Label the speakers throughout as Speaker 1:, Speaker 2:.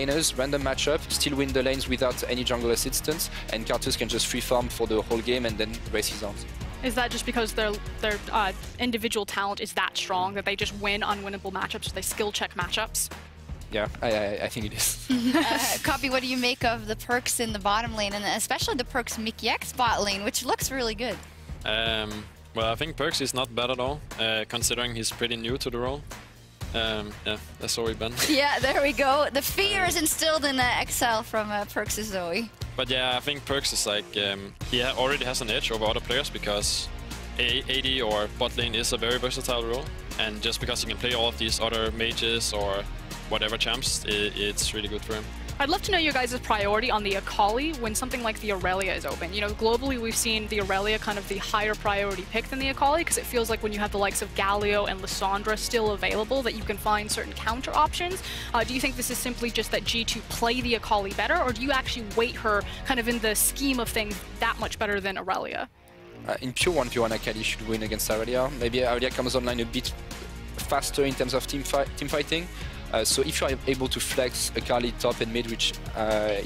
Speaker 1: laners, random matchup, still win the lanes without any jungle assistance, and Karthus can just free farm for the whole game and then race his arms.
Speaker 2: Is that just because their individual talent is that strong that they just win unwinnable matchups, they skill check matchups?
Speaker 1: Yeah, I think it is.
Speaker 3: Copy, what do you make of the perks in the bottom lane, and especially the perks Mickey X bot lane, which looks really good?
Speaker 4: Well, I think Perks is not bad at all, considering he's pretty new to the role. Yeah, that's Zoe Ben.
Speaker 3: Yeah, there we go. The fear is instilled in XL from Perks' Zoe.
Speaker 4: But yeah, I think Perks is like, he already has an edge over other players because AD or bot lane is a very versatile role. And just because he can play all of these other mages or whatever champs, it's really good for him.
Speaker 2: I'd love to know your guys' priority on the Akali when something like the Aurelia is open. You know, globally we've seen the Aurelia kind of the higher priority pick than the Akali, because it feels like when you have the likes of Galio and Lissandra still available that you can find certain counter options. Do you think this is simply just that G2 play the Akali better, or do you actually weight her kind of in the scheme of things that much better than Aurelia?
Speaker 1: In pure 1v1, Akali should win against Aurelia. Maybe Aurelia comes online a bit faster in terms of team fighting. So if you are able to flex Akali top and mid, which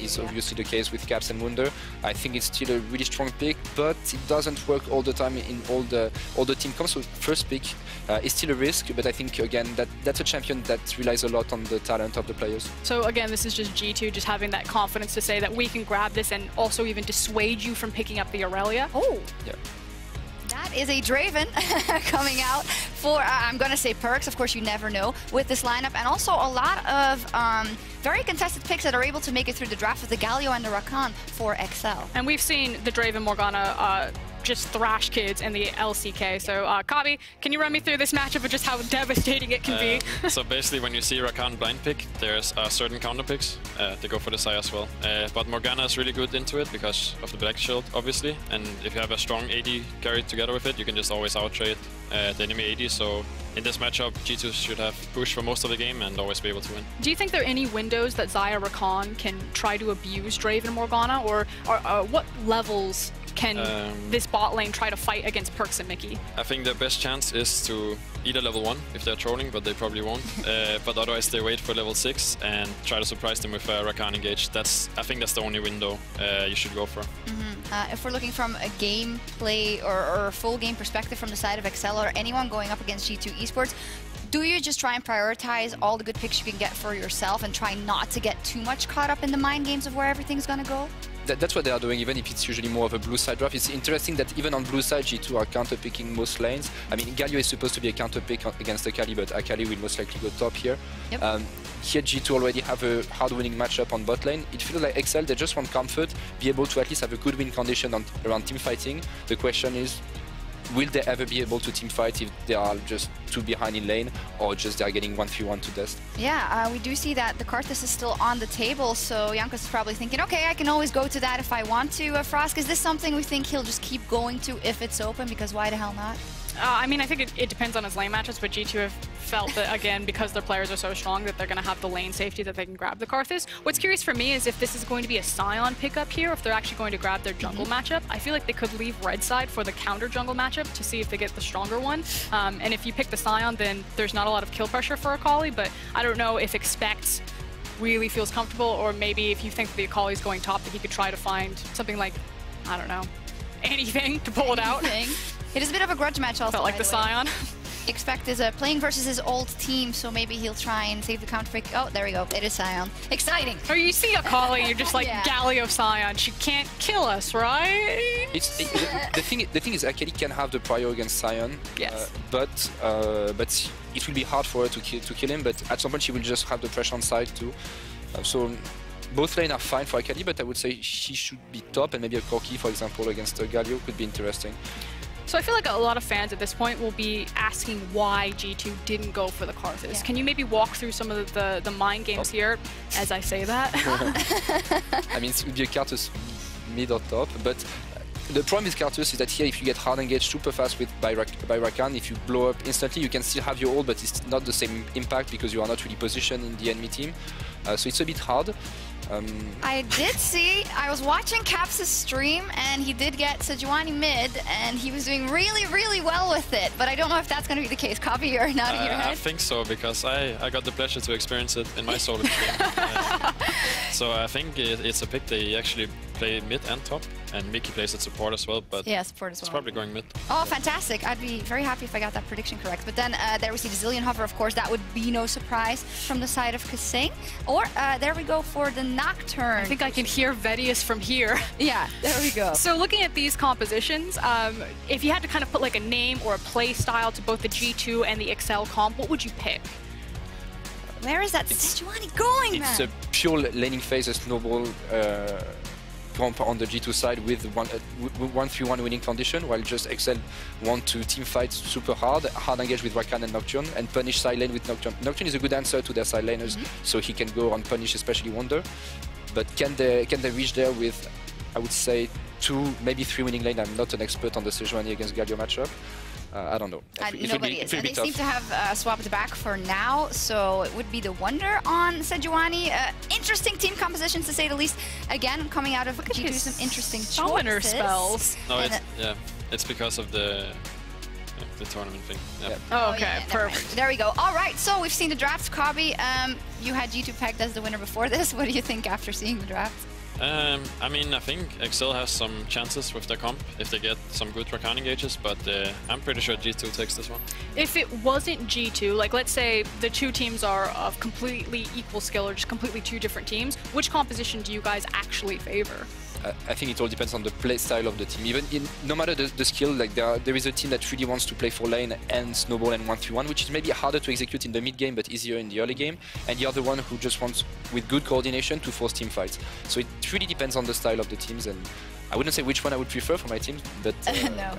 Speaker 1: is obviously the case with Caps and Wunder, I think it's still a really strong pick, but it doesn't work all the time in all the team comps. So first pick is still a risk, but I think again that's a champion that relies a lot on the talent of the players.
Speaker 2: So again, this is just G2 just having that confidence to say that we can grab this and also even dissuade you from picking up the Aurelia.
Speaker 3: Oh,
Speaker 1: yeah.
Speaker 3: That is a Draven coming out for, I'm going to say Perks, of course you never know, with this lineup. And also a lot of very contested picks that are able to make it through the draft with the Galio and the Rakan for XL.
Speaker 2: And we've seen the Draven Morgana just thrash kids in the LCK. So, Kabi, can you run me through this matchup of just how devastating it can be?
Speaker 4: So basically, when you see Rakan blind pick, there's certain counter picks. They go for the Sai as well. But Morgana is really good into it because of the Black Shield, obviously. And if you have a strong AD carried together with it, you can just always out-trade the enemy AD. So in this matchup, G2 should have push for most of the game and always be able to win.
Speaker 2: Do you think there are any windows that Xayah Rakan can try to abuse Draven Morgana? Or what levels can this bot lane try to fight against Perks and Mickey?
Speaker 4: I think the best chance is to either level 1 if they're trolling, but they probably won't. But otherwise they wait for level 6 and try to surprise them with Rakan engage. I think that's the only window you should go for.
Speaker 3: If we're looking from a gameplay or a full game perspective from the side of XL or anyone going up against G2 eSports, do you just try and prioritize all the good picks you can get for yourself and try not to get too much caught up in the mind games of where everything's gonna go?
Speaker 1: That's what they are doing, even if it's usually more of a blue side draft. It's interesting that even on blue side, G2 are counter-picking most lanes. I mean, Galio is supposed to be a counter-pick against Akali, but Akali will most likely go top here.
Speaker 3: Yep.
Speaker 1: Here, G2 already have a hard-winning matchup on bot lane. It feels like XL, they just want comfort, be able to at least have a good win condition around team fighting. The question is, will they ever be able to team fight if they are just too behind in lane or just they're getting 1v1 to death?
Speaker 3: Yeah, we do see that the Karthus is still on the table, so Jankos is probably thinking, okay, I can always go to that if I want to. Frosk, is this something we think he'll just keep going to if it's open? Because why the hell not?
Speaker 2: I mean, I think it depends on his lane matchups, but G2 have felt that, again, because their players are so strong that they're going to have the lane safety that they can grab the Karthus. What's curious for me is if this is going to be a Sion pickup here, if they're actually going to grab their jungle matchup. I feel like they could leave red side for the counter jungle matchup to see if they get the stronger one. And if you pick the Sion, then there's not a lot of kill pressure for Akali, but I don't know if Expect really feels comfortable, or maybe if you think the Akali is going top, that he could try to find something like, I don't know, anything to pull it out.
Speaker 3: It is a bit of a grudge match also.
Speaker 2: Felt like the Sion.
Speaker 3: Expect is playing versus his old team, so maybe he'll try and save the counter pick. Oh, there we go. It is Sion. Exciting.
Speaker 2: Or you see Akali, you're just like, Galio Sion. She can't kill us, right?
Speaker 1: The thing is, Akali can have the prior against Sion.
Speaker 2: Yes.
Speaker 1: But it will be hard for her to kill him. But at some point, she will just have the pressure on side too. So both lanes are fine for Akali, but I would say she should be top, and maybe a Corki, for example, against Galio could be interesting.
Speaker 2: So I feel like a lot of fans at this point will be asking why G2 didn't go for the Karthus. Yeah. Can you maybe walk through some of the mind games here as I say that?
Speaker 1: I mean, it would be a Karthus mid or top, but the problem with Karthus is that here, if you get hard engaged super fast by Rakan, if you blow up instantly, you can still have your ult, but it's not the same impact because you are not really positioned in the enemy team. So it's a bit hard.
Speaker 3: I did see, I was watching Caps' stream, and he did get Sejuani mid, and he was doing really, really well with it. But I don't know if that's going to be the case. Copy, you're nodding your head.
Speaker 4: I think so, because I got the pleasure to experience it in my solo game. So I think it's a pick they actually play mid and top, and Mickey plays at support as well, but
Speaker 3: yeah, support as well.
Speaker 4: It's probably going mid.
Speaker 3: Oh, fantastic. I'd be very happy if I got that prediction correct. But then there we see the Zillion Hover, of course. That would be no surprise from the side of Kasing. Or there we go for the Nocturne.
Speaker 2: I think I can hear Vedius from here.
Speaker 3: Yeah, there we go.
Speaker 2: So looking at these compositions, if you had to kind of put like a name or a play style to both the G2 and the EXCEL comp, what would you pick?
Speaker 3: Where is that Sejuani going, man?
Speaker 1: It's a pure laning phase, a snowball comp on the G2 side with 1-3-1 winning condition, while just EXCEL want to team fight super hard engage with Rakan and Nocturne, and punish side lane with Nocturne. Nocturne is a good answer to their side laners, so he can go and punish especially Wonder. But can they reach there with, I would say, 2, maybe 3 winning lane? I'm not an expert on the Sejuani against Galio matchup. I don't know.
Speaker 3: Nobody is. And they seem to have swapped back for now, so it would be the Wonder on Sejuani. Interesting team compositions, to say the least. Again, coming out of G2, some interesting
Speaker 2: summoner spells.
Speaker 4: No, it's because of the tournament thing. Yeah.
Speaker 2: Oh, okay,
Speaker 3: yeah,
Speaker 2: perfect.
Speaker 3: There we go. All right, so we've seen the draft. Kabi, you had G2 pegged as the winner before this. What do you think after seeing the draft?
Speaker 4: I mean, I think EXCEL has some chances with their comp if they get some good Rakan engages, but I'm pretty sure G2 takes this one. If
Speaker 2: it wasn't G2, like let's say the two teams are of completely equal skill or just completely two different teams, which composition do you guys actually favor?
Speaker 1: I think it all depends on the play style of the team. Even no matter the skill, like there is a team that really wants to play 4 lane and snowball and 1-3-1, which is maybe harder to execute in the mid game but easier in the early game, and the other one who just wants, with good coordination, to force team fights. So it really depends on the style of the teams, and I wouldn't say which one I would prefer for my team, but
Speaker 3: no.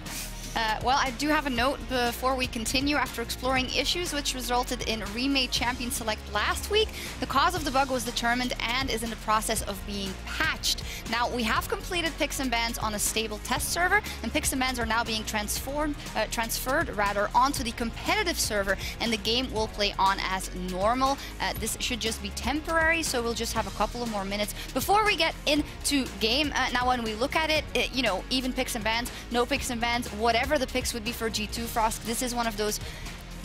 Speaker 3: Well, I do have a note before we continue. After exploring issues which resulted in remade champion select last week, the cause of the bug was determined and is in the process of being patched. Now, we have completed picks and bans on a stable test server, and picks and bans are now being transferred onto the competitive server, and the game will play on as normal. This should just be temporary, so we'll just have a couple of more minutes before we get into game. Now, when we look at it, you know, even picks and bans, no picks and bans, whatever the picks would be for G2, Frost, this is one of those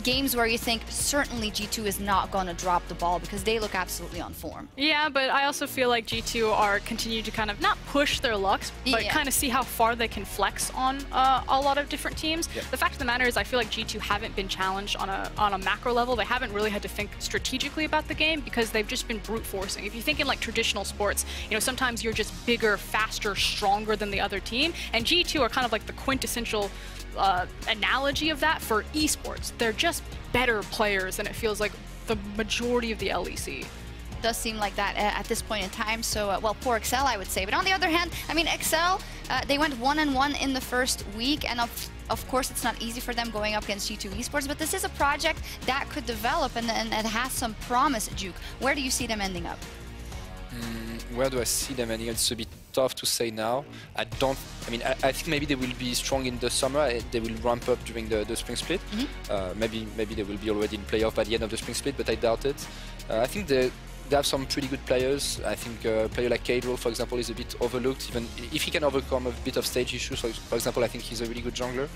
Speaker 3: games where you think certainly G2 is not going to drop the ball because they look absolutely on form.
Speaker 2: Yeah, but I also feel like G2 are continuing to kind of not push their lucks, but kind of see how far they can flex on a lot of different teams. Yeah. The fact of the matter is I feel like G2 haven't been challenged on a macro level. They haven't really had to think strategically about the game because they've just been brute forcing. If you think in like traditional sports, you know, sometimes you're just bigger, faster, stronger than the other team, and G2 are kind of like the quintessential analogy of that for eSports. They're just better players, and it feels like the majority of the LEC.
Speaker 3: Does seem like that at this point in time. So, well, poor EXCEL, I would say. But on the other hand, I mean, EXCEL, they went 1-1 in the first week, and of course, it's not easy for them going up against G2 eSports, but this is a project that could develop and it has some promise, Duke. Where do you see them ending up?
Speaker 1: Where do I see them ending? It's a bit tough to say now. I think maybe they will be strong in the summer. They will ramp up during the spring split. Maybe they will be already in playoff by the end of the spring split, but I doubt it. I think they have some pretty good players. I think a player like Kadro, for example, is a bit overlooked, even if he can overcome a bit of stage issues. For example, I think he's a really good jungler.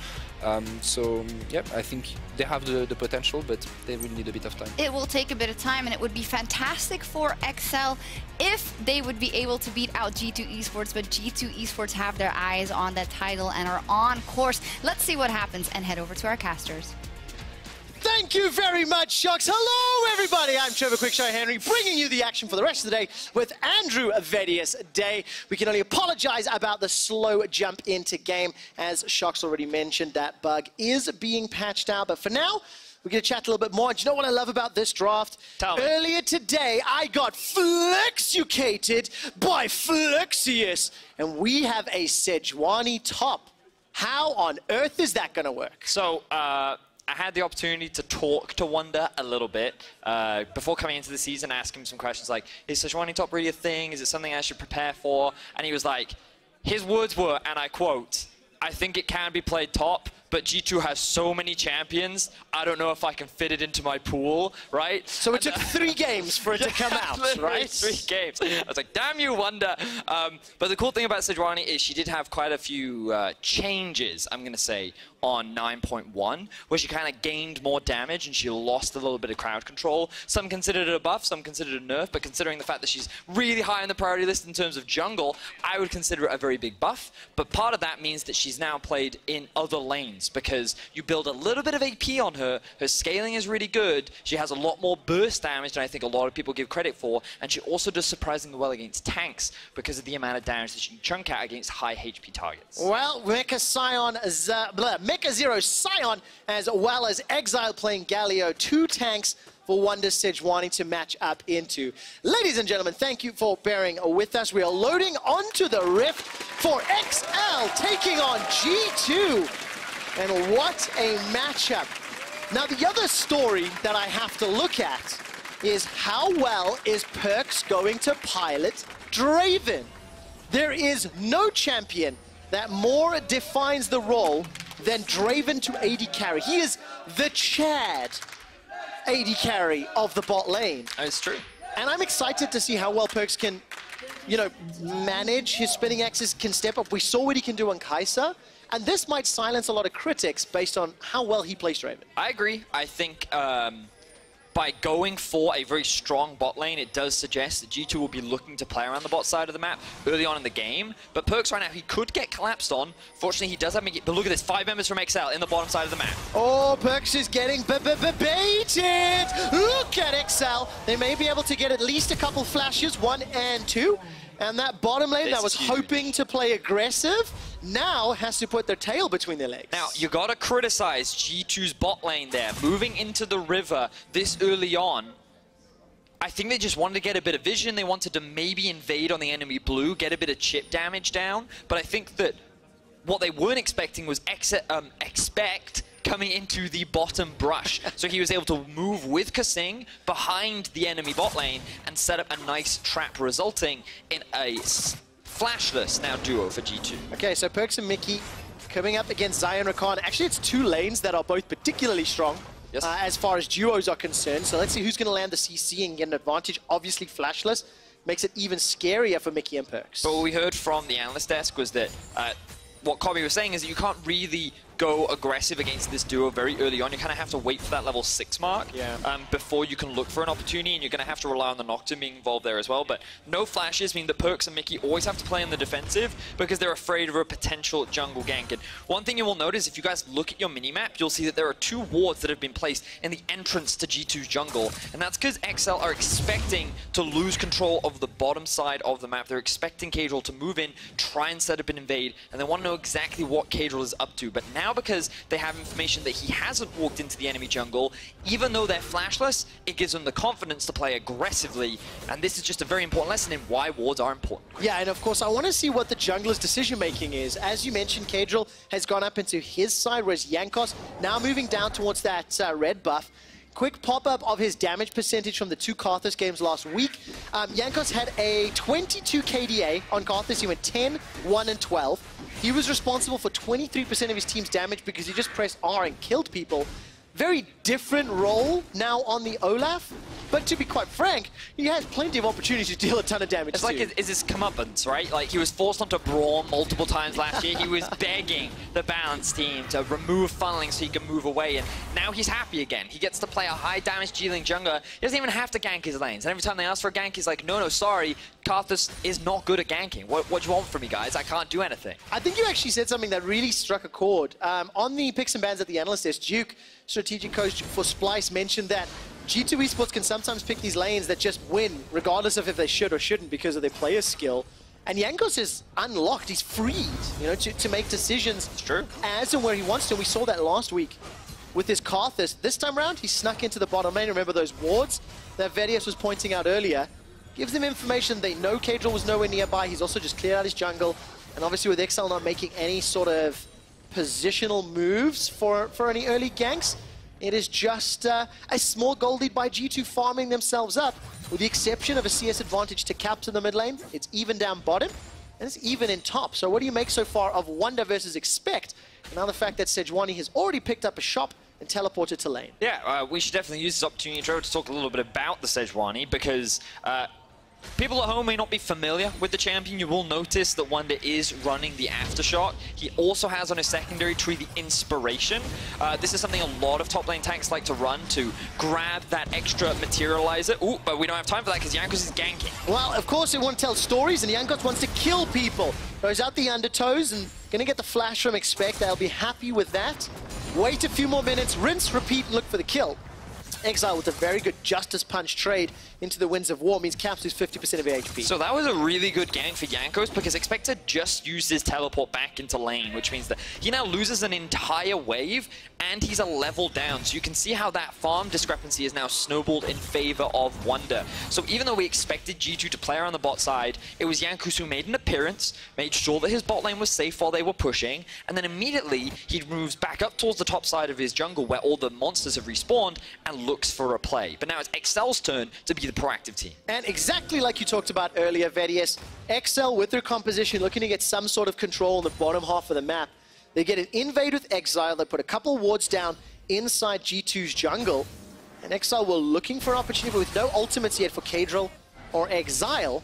Speaker 1: So, yeah, I think they have the potential, but they will need a bit of time.
Speaker 3: It will take a bit of time, and it would be fantastic for EXCEL if they would be able to beat out G2 eSports, but G2 eSports have their eyes on that title and are on course. Let's see what happens and head over to our casters.
Speaker 5: Thank you very much, Shucks. Hello, everybody. I'm Trevor Quickshot Henry, bringing you the action for the rest of the day with Andrew Vedius Day. We can only apologize about the slow jump into game. As Shucks already mentioned, that bug is being patched out. But for now, we're going to chat a little bit more. Do you know what I love about this draft? Earlier today, I got flexucated by Flexius, and we have a Sejuani top. How on earth is that going to work?
Speaker 6: So, I had the opportunity to talk to Wonder a little bit before coming into the season, ask him some questions like, is Sejuani top really a thing? Is it something I should prepare for? And he was like, his words were, and I quote, I think it can be played top, but G2 has so many champions, I don't know if I can fit it into my pool, right?
Speaker 5: So it took 3 games for it to come out, right?
Speaker 6: 3 games. I was like, damn you, Wonder. But the cool thing about Sejuani is she did have quite a few changes, I'm going to say, on 9.1, where she kind of gained more damage and she lost a little bit of crowd control. Some considered it a buff, some considered it a nerf, but considering the fact that she's really high on the priority list in terms of jungle, I would consider it a very big buff. But part of that means that she's now played in other lanes because you build a little bit of AP on her, her scaling is really good, she has a lot more burst damage than I think a lot of people give credit for, and she also does surprisingly well against tanks because of the amount of damage that she can chunk out against high HP targets.
Speaker 5: Well, Mecha Zero Scion, as well as Exile playing Galio, 2 tanks for Wonder Sejuani to match up into. Ladies and gentlemen, thank you for bearing with us. We are loading onto the Rift for XL taking on G2. And what a matchup. Now, the other story that I have to look at is how well is Perkz going to pilot Draven? There is no champion that more defines the role than Draven to AD carry. He is the Chad AD carry of the bot lane.
Speaker 6: It's true.
Speaker 5: And I'm excited to see how well Perkz can, you know, manage his spinning axes, can step up. We saw what he can do on Kai'Sa, and this might silence a lot of critics based on how well he plays Draven.
Speaker 6: I agree. I think by going for a very strong bot lane, it does suggest that G2 will be looking to play around the bot side of the map early on in the game. But Perkz right now, he could get collapsed on. Fortunately, he does have me. But look at this, 5 members from XL in the bottom side of the map.
Speaker 5: Oh, Perkz is getting baited. Look at XL. They may be able to get at least a couple flashes, 1 and 2. And that bottom lane that was hoping to play aggressive now has to put their tail between their legs.
Speaker 6: Now, you gotta criticize G2's bot lane there. Moving into the river this early on, I think they just wanted to get a bit of vision. They wanted to maybe invade on the enemy blue, get a bit of chip damage down. But I think that what they weren't expecting was expect coming into the bottom brush. So he was able to move with Kasing behind the enemy bot lane and set up a nice trap, resulting in a flashless now duo for G2.
Speaker 5: Okay, so Perkz and Mickey coming up against Zion Rakan. Actually, it's 2 lanes that are both particularly strong.
Speaker 6: Yes.
Speaker 5: As far as duos are concerned. So let's see who's going to land the CC and get an advantage. Obviously, flashless makes it even scarier for Mickey and Perkz.
Speaker 6: But what we heard from the analyst desk was that what Kobe was saying is that you can't really go aggressive against this duo very early on. You kind of have to wait for that level 6 mark before you can look for an opportunity, and you're going to have to rely on the Nocturne being involved there as well. But no flashes mean that Perkz and Mickey always have to play on the defensive because they're afraid of a potential jungle gank. And one thing you will notice, if you guys look at your minimap, you'll see that there are 2 wards that have been placed in the entrance to G2's jungle, and that's because XL are expecting to lose control of the bottom side of the map. They're expecting Casual to move in, try and set up an invade, and they want to know exactly what Casual is up to. But now, because they have information that he hasn't walked into the enemy jungle, even though they're flashless, it gives them the confidence to play aggressively, and this is just a very important lesson in why wards are important.
Speaker 5: Yeah, and of course, I want to see what the jungler's decision-making is. As you mentioned, Casual has gone up into his side, whereas Jankos now moving down towards that red buff. Quick pop-up of his damage percentage from the 2 Karthus games last week. Jankos had a 22 KDA on Karthus. He went 10, 1, and 12. He was responsible for 23% of his team's damage because he just pressed R and killed people. Very different role now on the Olaf, but to be quite frank, he has plenty of opportunities to deal a ton of damage.
Speaker 6: It's like is his comeuppance, right? Like, he was forced onto Braum multiple times last year. He was begging the balance team to remove funneling so he can move away, and now he's happy again. He gets to play a high damage dealing jungler. He doesn't even have to gank his lanes, and every time they ask for a gank, he's like, no, sorry, Karthus is not good at ganking. What do you want from me, guys? I can't do anything.
Speaker 5: I think you actually said something that really struck a chord. On the picks and bans at the analyst desk, Duke, strategic coach for Splice, mentioned that G2 eSports can sometimes pick these lanes that just win, regardless of if they should or shouldn't because of their player skill. And Jankos is unlocked, he's freed, you know, to make decisions as and where he wants to. We saw that last week with his Karthus. This time around, he snuck into the bottom lane. Remember those wards that Vedius was pointing out earlier? Gives them information. They know Casual was nowhere nearby. He's also just cleared out his jungle. And obviously with XL not making any sort of positional moves for any early ganks, it is just a small gold lead by G2 farming themselves up. With the exception of a CS advantage to capture the mid lane, it's even down bottom, and it's even in top. So what do you make so far of Wonder versus Expect? And now the fact that Sejuani has already picked up a shop and teleported to lane.
Speaker 6: Yeah, we should definitely use this opportunity, Trevor, to talk a little bit about the Sejuani, because People at home may not be familiar with the champion. You will notice that Wonder is running the Aftershock. He also has on his secondary tree the Inspiration. This is something a lot of top lane tanks like to run to grab that extra materializer. Ooh, but we don't have time for that because Jankos is ganking.
Speaker 5: Well, of course they want to tell stories, and Jankos wants to kill people. Goes out the undertows and gonna get the flash from Expect. They'll be happy with that. Wait a few more minutes, rinse, repeat, and look for the kill. Exile with a very good Justice Punch trade into the Winds of War means Caps lose 50% of their HP.
Speaker 6: So that was a really good gank for Jankos because Expector just used his teleport back into lane, which means that he now loses an entire wave and he's a level down. So you can see how that farm discrepancy is now snowballed in favor of Wonder. So even though we expected G2 to play around the bot side, it was Jankos who made an appearance, made sure that his bot lane was safe while they were pushing, and then immediately he moves back up towards the top side of his jungle where all the monsters have respawned and looks for a play. But now it's Excel's turn to be the proactive team.
Speaker 5: And exactly like you talked about earlier, Vedius, Excel with their composition looking to get some sort of control in the bottom half of the map. They get an invade with Exile, they put a couple of wards down inside G2's jungle, and Exile were looking for an opportunity, but with no ultimates yet for Kadril or Exile.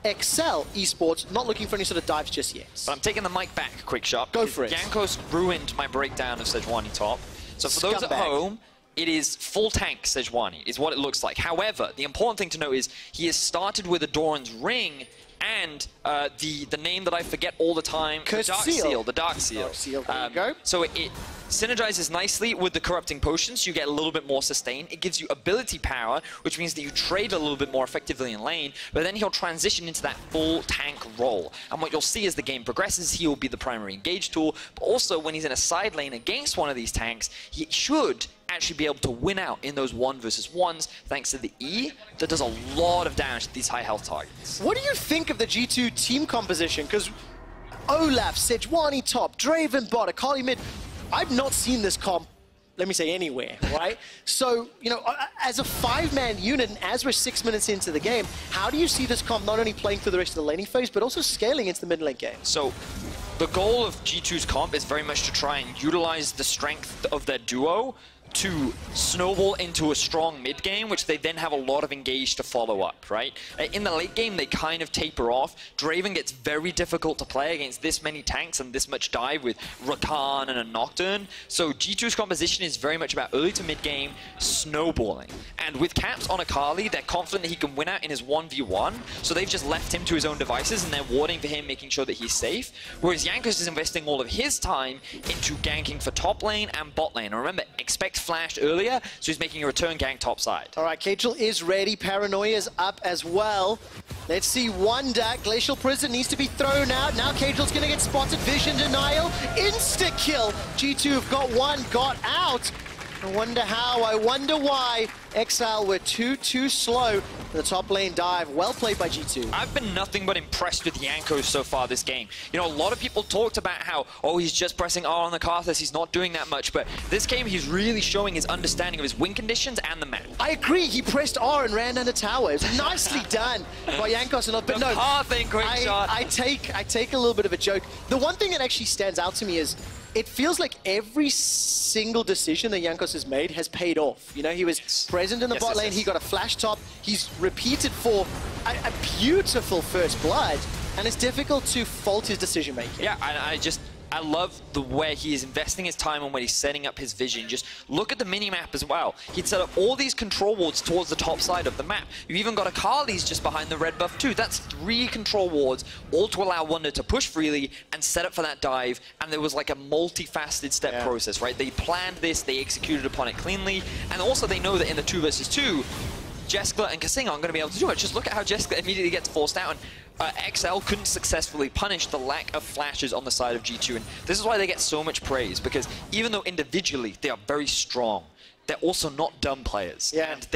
Speaker 5: Excel eSports not looking for any sort of dives just yet.
Speaker 6: But I'm taking the mic back, quick shot.
Speaker 5: Go for it.
Speaker 6: Jankos ruined my breakdown of Sejuani top. So for those at home, it is full tank Sejuani, is what it looks like. However, the important thing to know is he has started with a Doran's Ring and the name that I forget all the time, the Dark Seal. The Dark Seal.
Speaker 5: Dark Seal, there you go.
Speaker 6: So it synergizes nicely with the Corrupting Potions. You get a little bit more sustain. It gives you ability power, which means that you trade a little bit more effectively in lane, but then he'll transition into that full tank role. And what you'll see as the game progresses, he will be the primary engage tool, but also when he's in a side lane against one of these tanks, he should actually be able to win out in those 1v1s thanks to the E that does a lot of damage to these high health targets.
Speaker 5: What do you think of the G2 team composition? Because Olaf, Sejuani top, Draven bot, Akali mid, I've not seen this comp, let me say, anywhere, right? So, you know, as a 5-man unit, and as we're 6 minutes into the game, how do you see this comp not only playing through the rest of the laning phase, but also scaling into the mid-lane game?
Speaker 6: So, the goal of G2's comp is very much to try and utilize the strength of their duo to snowball into a strong mid game, which they then have a lot of engage to follow up, right? In the late game, they kind of taper off. Draven gets very difficult to play against this many tanks and this much dive with Rakan and a Nocturne. So G2's composition is very much about early to mid game snowballing. And with Caps on Akali, they're confident that he can win out in his 1v1, so they've just left him to his own devices and they're warding for him, making sure that he's safe. Whereas Jankos is investing all of his time into ganking for top lane and bot lane. And remember, Expect flashed earlier, so he's making a return gank top side.
Speaker 5: All right, Kadril is ready. Paranoia's up as well. Let's see Wonder. Glacial Prison needs to be thrown out. Now Kadril's going to get spotted. Vision denial. Insta-kill. G2 have got one, got out. I wonder how, I wonder why. Exile were too slow. The top lane dive, well played by G2.
Speaker 6: I've been nothing but impressed with Jankos so far this game. You know, a lot of people talked about how, oh, he's just pressing R on the Karthus, he's not doing that much, but this game he's really showing his understanding of his win conditions and the map.
Speaker 5: I agree, he pressed R and ran under tower. It was nicely done by Jankos, but no, I take a little bit of a joke. The one thing that actually stands out to me is it feels like every single decision that Jankos has made has paid off. You know, he was present in the bot lane, he got a flash top, he's repeated for a beautiful first blood, and it's difficult to fault his decision making.
Speaker 6: Yeah, I love the way he is investing his time and when he's setting up his vision. Just look at the mini-map as well. He'd set up all these control wards towards the top side of the map. You've even got Akali's just behind the red buff too. That's 3 control wards, all to allow Wonder to push freely and set up for that dive. And there was like a multifaceted step process, right? They planned this, they executed upon it cleanly, and also they know that in the 2 versus 2, Jeskla and Kasing aren't going to be able to do it. Just look at how Jeskla immediately gets forced out. And XL couldn't successfully punish the lack of flashes on the side of G2. And this is why they get so much praise, because even though individually they are very strong, they're also not dumb players.
Speaker 5: Yeah.
Speaker 6: And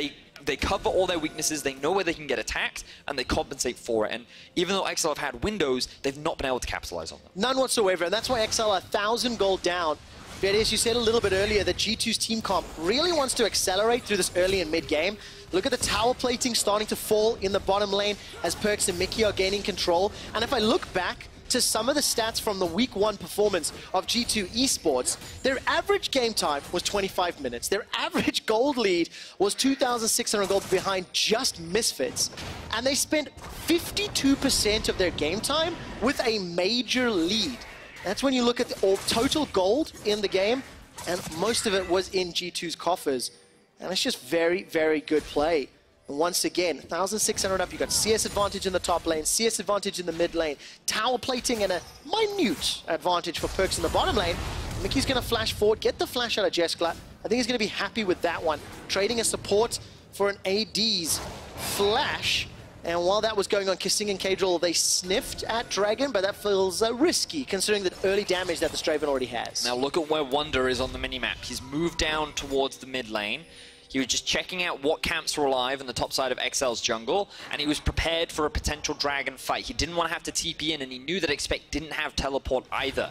Speaker 6: they cover all their weaknesses, they know where they can get attacked, and they compensate for it. And even though XL have had windows, they've not been able to capitalize on them.
Speaker 5: None whatsoever, and that's why XL are 1,000 gold down. But as you said a little bit earlier, that G2's team comp really wants to accelerate through this early and mid-game. Look at the tower plating starting to fall in the bottom lane as Perks and Mickey are gaining control. And if I look back to some of the stats from the week 1 performance of G2 eSports, their average game time was 25 minutes. Their average gold lead was 2,600 gold behind just Misfits. And they spent 52% of their game time with a major lead. That's when you look at the total gold in the game, and most of it was in G2's coffers. And it's just very, very good play. And once again, 1,600 up, you got CS advantage in the top lane, CS advantage in the mid lane, tower plating and a minute advantage for Perkz in the bottom lane. Mickey's going to flash forward, get the flash out of Jeskla. I think he's going to be happy with that one. Trading a support for an AD's flash. And while that was going on, Kissing and Kadril, they sniffed at Dragon, but that feels risky, considering the early damage that the Straven already has.
Speaker 6: Now look at where Wonder is on the minimap. He's moved down towards the mid lane. He was just checking out what camps were alive on the top side of XL's jungle, and he was prepared for a potential Dragon fight. He didn't want to have to TP in, and he knew that Expect didn't have teleport either.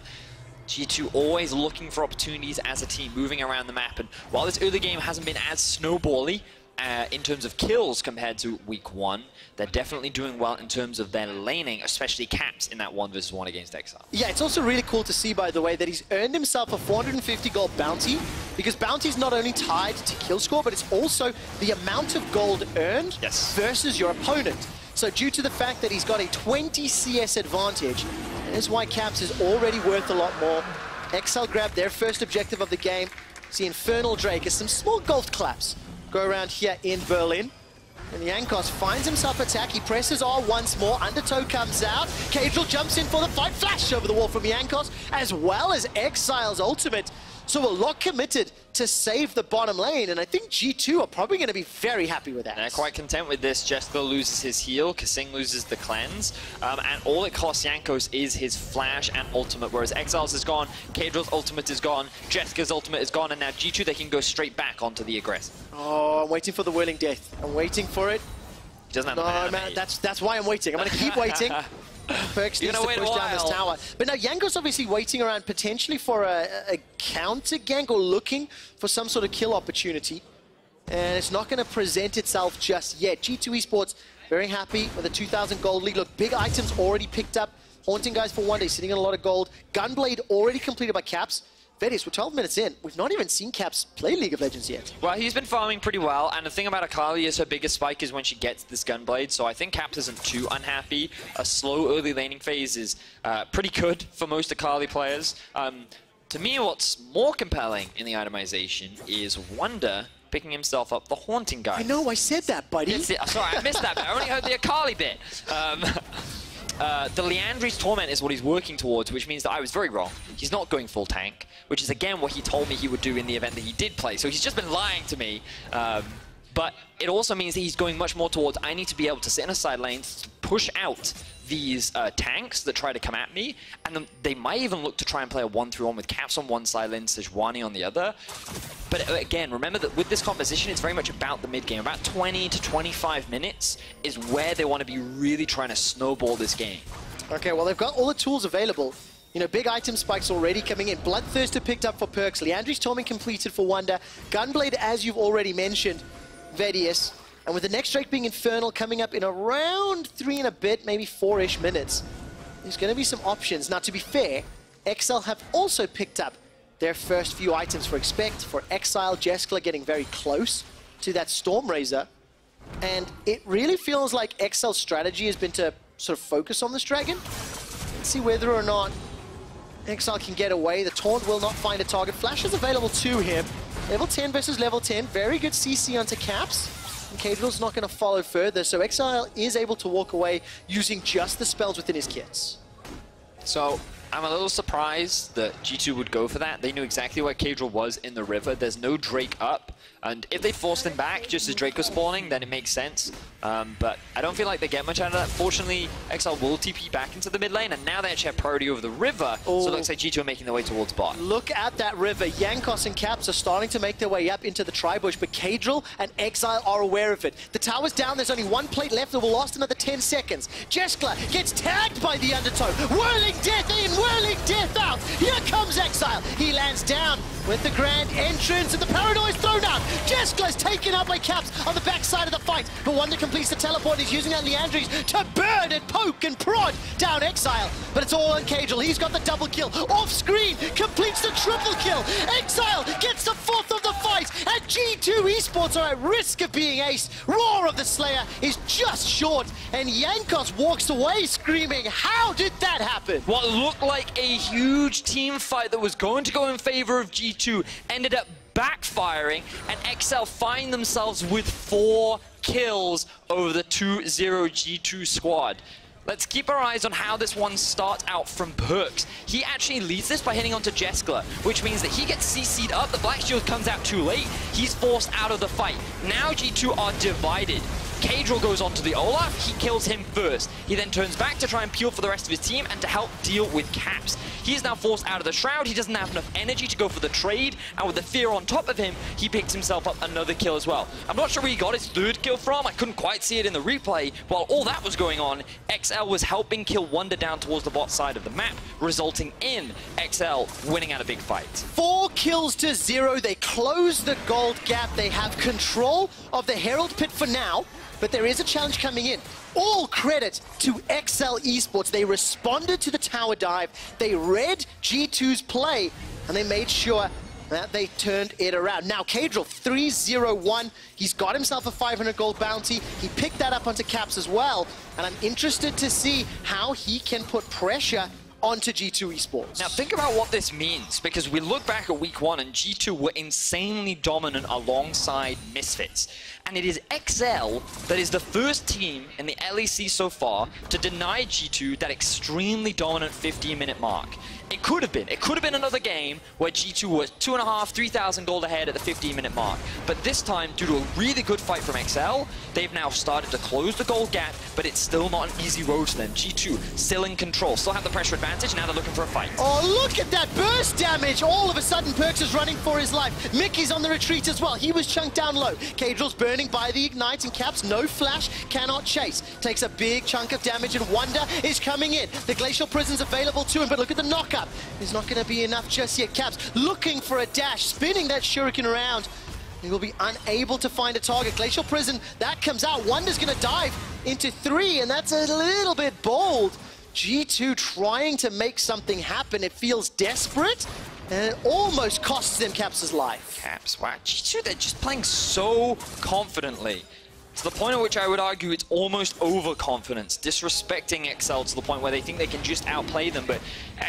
Speaker 6: G2 always looking for opportunities as a team, moving around the map, and while this early game hasn't been as snowbally, in terms of kills compared to week 1, they're definitely doing well in terms of their laning, especially Caps in that 1v1 against Exile.
Speaker 5: Yeah, it's also really cool to see, by the way, that he's earned himself a 450 gold bounty, because bounty is not only tied to kill score, but it's also the amount of gold earned versus your opponent. So due to the fact that he's got a 20 CS advantage, that is why Caps is already worth a lot more. Exile grabbed their first objective of the game. See Infernal Drake as some small golf claps go around here in Berlin. And Jankos finds himself attack. He presses R once more. Undertow comes out. Kadril jumps in for the fight. Flash over the wall from Jankos, as well as Exile's ultimate. So a lot committed to save the bottom lane, and I think G2 are probably going to be very happy with that.
Speaker 6: They're quite content with this. Jester loses his heal, Kasing loses the cleanse, and all it costs Jankos is his flash and ultimate, whereas Exile's is gone, Kadril's ultimate is gone, Jeska's ultimate is gone, and now G2, they can go straight back onto the aggressive.
Speaker 5: Oh, I'm waiting for the Whirling Death. I'm waiting for it.
Speaker 6: He doesn't have the
Speaker 5: mana, man, that's why I'm waiting. I'm going to keep waiting. Perkz needs to push down this tower. But now Jankos obviously waiting around potentially for a counter gank or looking for some sort of kill opportunity. And it's not going to present itself just yet. G2 eSports very happy with a 2,000 gold lead. Look, big items already picked up. Haunting guys for one day, sitting on a lot of gold. Gunblade already completed by Caps. Vedius, we're 12 minutes in. We've not even seen Caps play League of Legends yet.
Speaker 6: Well, he's been farming pretty well, and the thing about Akali is her biggest spike is when she gets this Gunblade, so I think Caps isn't too unhappy. A slow early laning phase is pretty good for most Akali players. To me, what's more compelling in the itemization is Wonder picking himself up the Haunting guy.
Speaker 5: I know, I said that, buddy.
Speaker 6: Sorry, I missed that bit. I only heard the Akali bit. The Liandry's Torment is what he's working towards, which means that I was very wrong. He's not going full tank, which is again what he told me he would do in the event that he did play. So he's just been lying to me. But it also means that he's going much more towards, I need to be able to sit in a side lane, push out these tanks that try to come at me, and then they might even look to try and play a 1-3-1 with Caps on one side lane, Sejuani on the other. But again, remember that with this composition, it's very much about the mid game. About 20 to 25 minutes is where they want to be really trying to snowball this game.
Speaker 5: Okay, well, they've got all the tools available. You know, big item spikes already coming in. Bloodthirster picked up for Perkz. Liandry's Torment completed for Wonder. Gunblade, as you've already mentioned, Vedius. And with the next Drake being Infernal coming up in around 3 and a bit, maybe 4-ish minutes, there's going to be some options. Now, to be fair, XL have also picked up their first few items for Expect, for Exile. Jeskla getting very close to that Stormrazor. And it really feels like XL's strategy has been to sort of focus on this Dragon. Let's see whether or not Exile can get away. The Taunt will not find a target. Flash is available to him. Level 10 versus level 10. Very good CC onto Caps. And Kadril's not going to follow further, so Exile is able to walk away using just the spells within his kits.
Speaker 6: So I'm a little surprised that G2 would go for that. They knew exactly where Kadril was in the river. There's no Drake up. And if they forced him back just as Drake was spawning, then it makes sense. But I don't feel like they get much out of that. Fortunately, Exile will TP back into the mid lane, and now they actually have priority over the river. So it looks like G2 are making their way towards bot.
Speaker 5: Look at that river. Jankos and Caps are starting to make their way up into the tri-bush, but Kadril and Exile are aware of it. The tower's down. There's only one plate left. It will last another 10 seconds. Jeskla gets tagged by the Undertow. Whirling Death in, Whirling Death out. Here comes Exile. He lands down. with the grand entrance, and the Paranoid's thrown out. Jeskler's taken out by Caps on the backside of the fight, but Wonder completes the teleport. He's using that Leandries to burn and poke and prod down Exile, but it's all on Cagel. He's got the double kill. Off screen, completes the triple kill. Exile gets the fourth of the fight, and G2 eSports are at risk of being aced. Roar of the Slayer is just short, and Yankos walks away screaming, how did that happen?
Speaker 6: What looked like a huge team fight that was going to go in favor of G2 ended up backfiring, and XL find themselves with 4 kills over the 2-0 G2 squad. Let's keep our eyes on how this one starts out from Perks. He actually leads this by hitting onto Jeskler, which means that he gets CC'd up, the Black Shield comes out too late, he's forced out of the fight. Now G2 are divided. Cadril goes onto the Olaf, he kills him first. He then turns back to try and peel for the rest of his team and to help deal with Caps. He is now forced out of the Shroud, he doesn't have enough energy to go for the trade, and with the fear on top of him, he picks himself up another kill as well. I'm not sure where he got his 3rd kill from, I couldn't quite see it in the replay. While all that was going on, XL was helping kill Wonder down towards the bot side of the map, resulting in XL winning out a big fight.
Speaker 5: 4 kills to 0, they close the gold gap, they have control of the Herald Pit for now, but there is a challenge coming in. All credit to XL eSports. They responded to the tower dive, they read G2's play, and they made sure that they turned it around. Now Cadril 3-0-1, he's got himself a 500 gold bounty, he picked that up onto Caps as well, and I'm interested to see how he can put pressure onto G2 eSports.
Speaker 6: Now think about what this means, because we look back at week 1 and G2 were insanely dominant alongside Misfits. And it is XL that is the first team in the LEC so far to deny G2 that extremely dominant 15-minute mark. It could have been another game where G2 was 2,500, 3,000 gold ahead at the 15-minute mark. But this time, due to a really good fight from XL, they've now started to close the gold gap, but it's still not an easy road to them. G2 still in control, still have the pressure advantage, now they're looking for a fight.
Speaker 5: Oh, look at that burst damage! All of a sudden, Perks is running for his life. Mickey's on the retreat as well. He was chunked down low. Cadril's burning by the Ignite, and Caps, no flash, cannot chase. Takes a big chunk of damage, and Wonder is coming in. The Glacial Prison's available to him, but look at the knockup. It's not going to be enough just yet. Caps looking for a dash, spinning that shuriken around. He will be unable to find a target. Glacial Prison, that comes out. Wonder's going to dive into 3, and that's a little bit bold. G2 trying to make something happen. It feels desperate, and it almost costs them Caps' life.
Speaker 6: Caps, wow. G2, they're just playing so confidently, to the point at which I would argue it's almost overconfidence, disrespecting XL to the point where they think they can just outplay them, but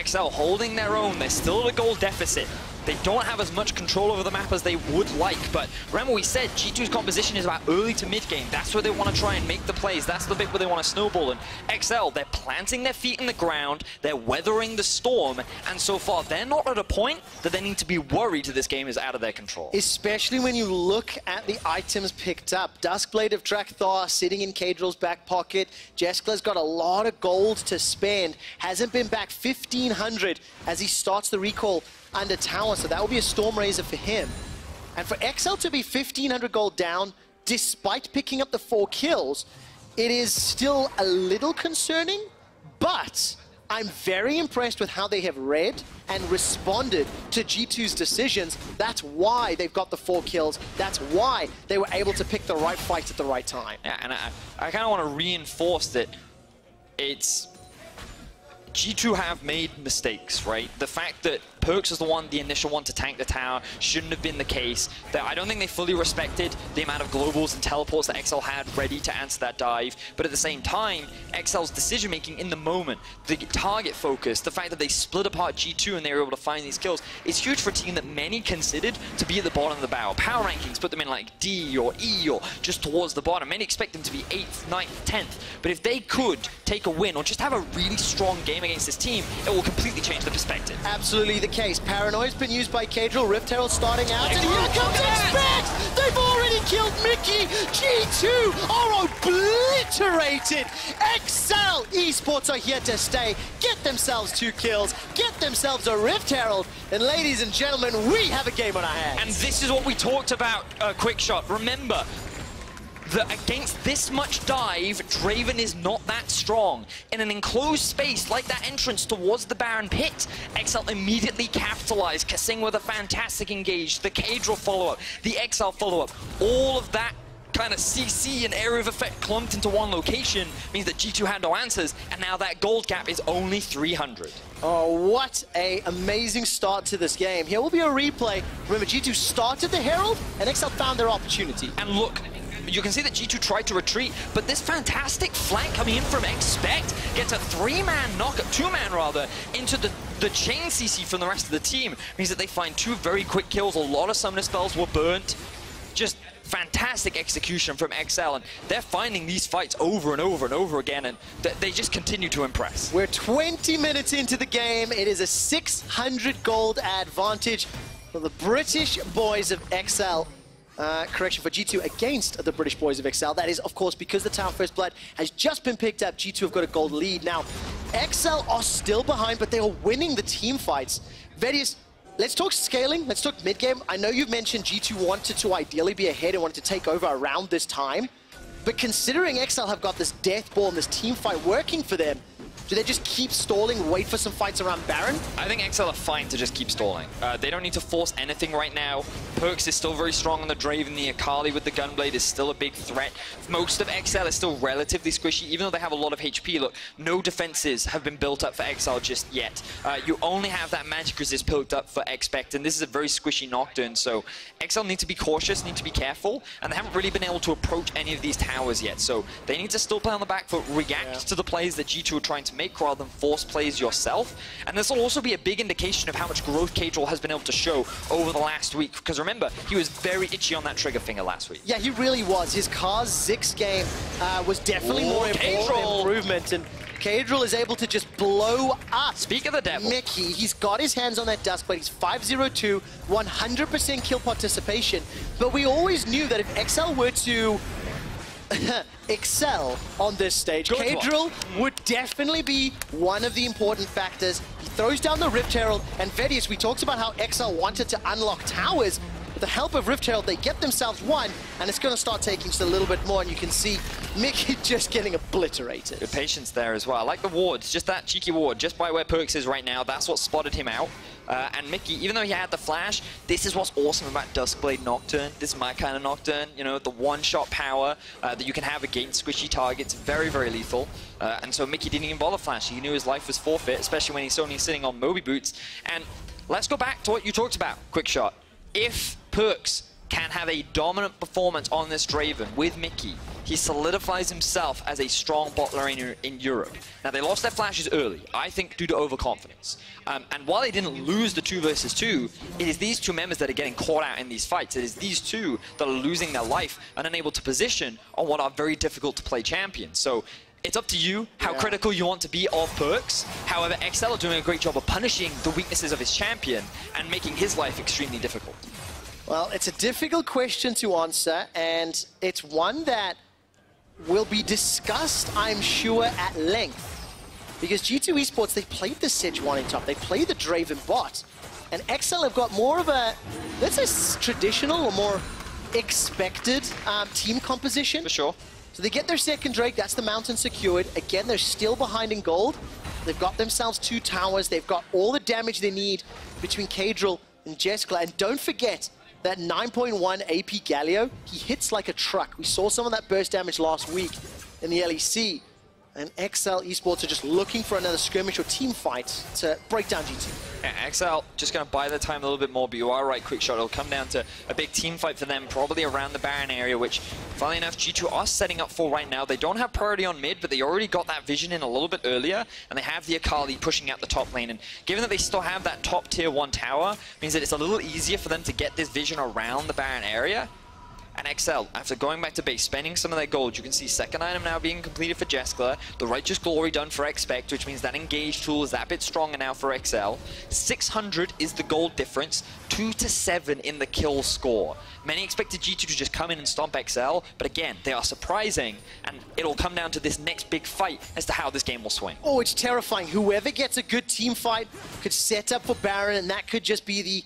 Speaker 6: XL holding their own, they're still at a goal deficit. They don't have as much control over the map as they would like, but remember we said G2's composition is about early to mid game. That's where they want to try and make the plays. That's the bit where they want to snowball, and XL, they're planting their feet in the ground, they're weathering the storm, and so far they're not at a point that they need to be worried that this game is out of their control.
Speaker 5: Especially when you look at the items picked up. Duskblade of Drakthar sitting in Cadril's back pocket. Jeskler's got a lot of gold to spend. Hasn't been back 1,500 as he starts the recall under tower, so that will be a storm raiser for him. And for XL to be 1,500 gold down, despite picking up the 4 kills, it is still a little concerning, but I'm very impressed with how they have read and responded to G2's decisions. That's why they've got the 4 kills. That's why they were able to pick the right fight at the right time.
Speaker 6: Yeah, and I kind of want to reinforce that it's G2 have made mistakes, right? The fact that Perks is the initial one to tank the tower shouldn't have been the case. I don't think they fully respected the amount of globals and teleports that XL had ready to answer that dive. But at the same time, XL's decision making in the moment, the target focus, the fact that they split apart G2 and they were able to find these kills, is huge for a team that many considered to be at the bottom of the barrel. Power rankings put them in like D or E or just towards the bottom. Many expect them to be 8th, 9th, 10th. But if they could take a win or just have a really strong game against this team, it will completely change the perspective.
Speaker 5: Absolutely the case. Paranoid's been used by Cadril. Rift Herald starting out, and here comes Expect! They've already killed Mickey! G2 are obliterated! XL eSports are here to stay. Get themselves 2 kills, get themselves a Rift Herald, and ladies and gentlemen, we have a game on our hands.
Speaker 6: And this is what we talked about, Quick Shot. Remember, that against this much dive, Draven is not that strong. In an enclosed space like that entrance towards the Baron pit, XL immediately capitalized, Kasing with a fantastic engage, the Cadril follow-up, the XL follow-up, all of that kind of CC and area of effect clumped into one location means that G2 had no answers, and now that gold gap is only 300.
Speaker 5: Oh, what a amazing start to this game. Here will be a replay. Remember, G2 started the Herald, and XL found their opportunity.
Speaker 6: And look, you can see that G2 tried to retreat, but this fantastic flank coming in from Expect gets a 3-man knockup, 2-man rather, into the chain CC from the rest of the team. Means that they find 2 very quick kills, a lot of summoner spells were burnt. Just fantastic execution from XL, and they're finding these fights over and over and over again, and they just continue to impress.
Speaker 5: We're 20 minutes into the game. It is a 600 gold advantage for the British boys of XL. Correction, for G2 against the British boys of XL. That is, of course, because the Tower First Blood has just been picked up. G2 have got a gold lead. Now, XL are still behind, but they are winning the team fights. Vedius, let's talk scaling. Let's talk mid-game. I know you've mentioned G2 wanted to ideally be ahead and wanted to take over around this time. But considering XL have got this death ball and this team fight working for them, do they just keep stalling, wait for some fights around Baron?
Speaker 6: I think XL are fine to just keep stalling. They don't need to force anything right now. Perks is still very strong on the Draven. The Akali with the Gunblade is still a big threat. Most of XL is still relatively squishy, even though they have a lot of HP. Look, no defenses have been built up for XL just yet. You only have that magic resist built up for Expect, and this is a very squishy Nocturne, so XL need to be cautious, need to be careful, and they haven't really been able to approach any of these towers yet, so they need to still play on the back foot, react to the plays that G2 are trying to make rather than force plays yourself. And this will also be a big indication of how much growth Cadril has been able to show over the last week, because remember, he was very itchy on that trigger finger last week.
Speaker 5: Yeah, he really was. His Cars Zix game was definitely more improvement, and Cadril is able to just blow up.
Speaker 6: Speak of the devil.
Speaker 5: Mickey, he's got his hands on that Duskblade. He's 502, 100% kill participation. But we always knew that if XL were to excel on this stage, Cadril would definitely be one of the important factors. He throws down the Rift Herald, and Vedius, we talked about how XL wanted to unlock towers. With the help of Rift Herald, they get themselves one, and it's going to start taking just a little bit more, and you can see Mickey just getting obliterated.
Speaker 6: Good patience there as well. I like the wards, just that cheeky ward, just by where Perks is right now. That's what spotted him out. And Mickey, even though he had the flash, this is what's awesome about Duskblade Nocturne. This is my kind of Nocturne, you know, the one-shot power that you can have against squishy targets. Very, very lethal. And so Mickey didn't even bother flash. He knew his life was forfeit, especially when he's only sitting on Moby Boots. And let's go back to what you talked about, Quick Shot. If Perks can have a dominant performance on this Draven with Mickey, he solidifies himself as a strong bot laner in Europe. Now, they lost their flashes early, I think due to overconfidence. And while they didn't lose the 2 versus 2, it is these 2 members that are getting caught out in these fights. It is these 2 that are losing their life and unable to position on what are very difficult to play champions. So it's up to you how critical you want to be of Perks. However, XL are doing a great job of punishing the weaknesses of his champion and making his life extremely difficult.
Speaker 5: Well, it's a difficult question to answer, and it's one that will be discussed, I'm sure, at length. Because G2 eSports, they played the Sejuani top, they played the Draven bot, and XL have got more of a, let's say, traditional or more expected team composition.
Speaker 6: For sure.
Speaker 5: So they get their second Drake, that's the mountain secured. Again, they're still behind in gold. They've got themselves 2 towers, they've got all the damage they need between Cadril and Jeskla. And don't forget, that 9.1 AP Galio, he hits like a truck. We saw some of that burst damage last week in the LEC. And XL eSports are just looking for another skirmish or team fight to break down G2.
Speaker 6: Yeah, XL just going to buy their time a little bit more, but you are right, Quick Shot. It'll come down to a big team fight for them, probably around the Baron area, which, funnily enough, G2 are setting up for right now. They don't have priority on mid, but they already got that vision in a little bit earlier, and they have the Akali pushing out the top lane. And given that they still have that top tier 1 tower, means that it's a little easier for them to get this vision around the Baron area. And XL, after going back to base, spending some of their gold, you can see second item now being completed for Jeskla, the Righteous Glory done for Expect, which means that engage tool is that bit stronger now for XL. 600 is the gold difference, 2 to 7 in the kill score. Many expected G2 to just come in and stomp XL, but again, they are surprising, and it'll come down to this next big fight as to how this game will swing.
Speaker 5: Oh, it's terrifying. Whoever gets a good team fight could set up for Baron, and that could just be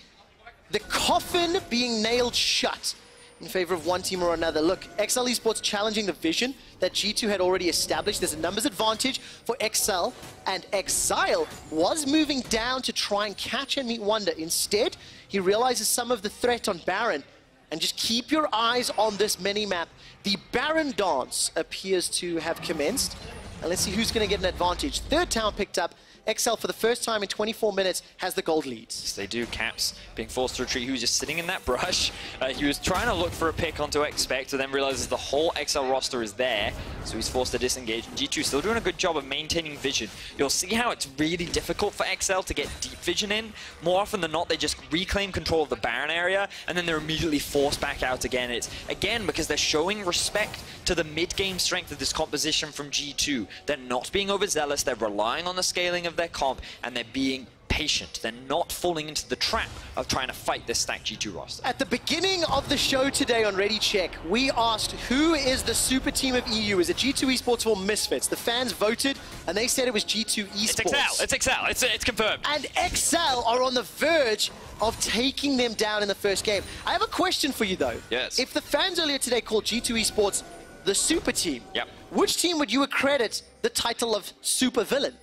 Speaker 5: the coffin being nailed shut in favor of one team or another. Look, XL Esports challenging the vision that G2 had already established. There's a numbers advantage for XL, and Exile was moving down to try and catch and meet Wonder. Instead, he realizes some of the threat on Baron. And just keep your eyes on this mini-map. The Baron dance appears to have commenced. And let's see who's going to get an advantage. Third town picked up. XL, for the first time in 24 minutes, has the gold lead.
Speaker 6: Yes, they do. Caps being forced to retreat. He was just sitting in that brush. He was trying to look for a pick onto Expect, and then realizes the whole XL roster is there, so he's forced to disengage. And G2 still doing a good job of maintaining vision. You'll see how it's really difficult for XL to get deep vision in. More often than not, they just reclaim control of the Baron area, and then they're immediately forced back out again. It's, again, because they're showing respect to the mid-game strength of this composition from G2. They're not being overzealous, they're relying on the scaling of their comp, and they're being patient. They're not falling into the trap of trying to fight this stacked G2 roster.
Speaker 5: At the beginning of the show today on Ready Check, we asked who is the super team of EU? Is it G2 Esports or Misfits? The fans voted, and they said it was G2 Esports.
Speaker 6: It's XL. It's confirmed.
Speaker 5: And XL are on the verge of taking them down in the first game. I have a question for you, though.
Speaker 6: Yes.
Speaker 5: If the fans earlier today called G2 Esports the super team,
Speaker 6: yep,
Speaker 5: which team would you accredit the title of super villain?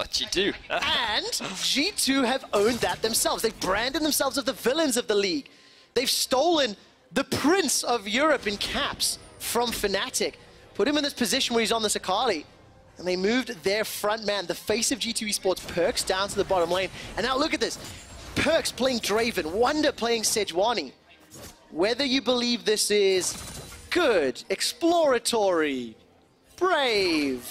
Speaker 6: G2.
Speaker 5: And G2 have owned that themselves. They've branded themselves as the villains of the league. They've stolen the Prince of Europe in caps from Fnatic, put him in this position where he's on the Sakali, and they moved their front man, the face of G2 Esports, Perks, down to the bottom lane. And now look at this. Perks playing Draven, Wonder playing Sejuani. Whether you believe this is good, exploratory, brave,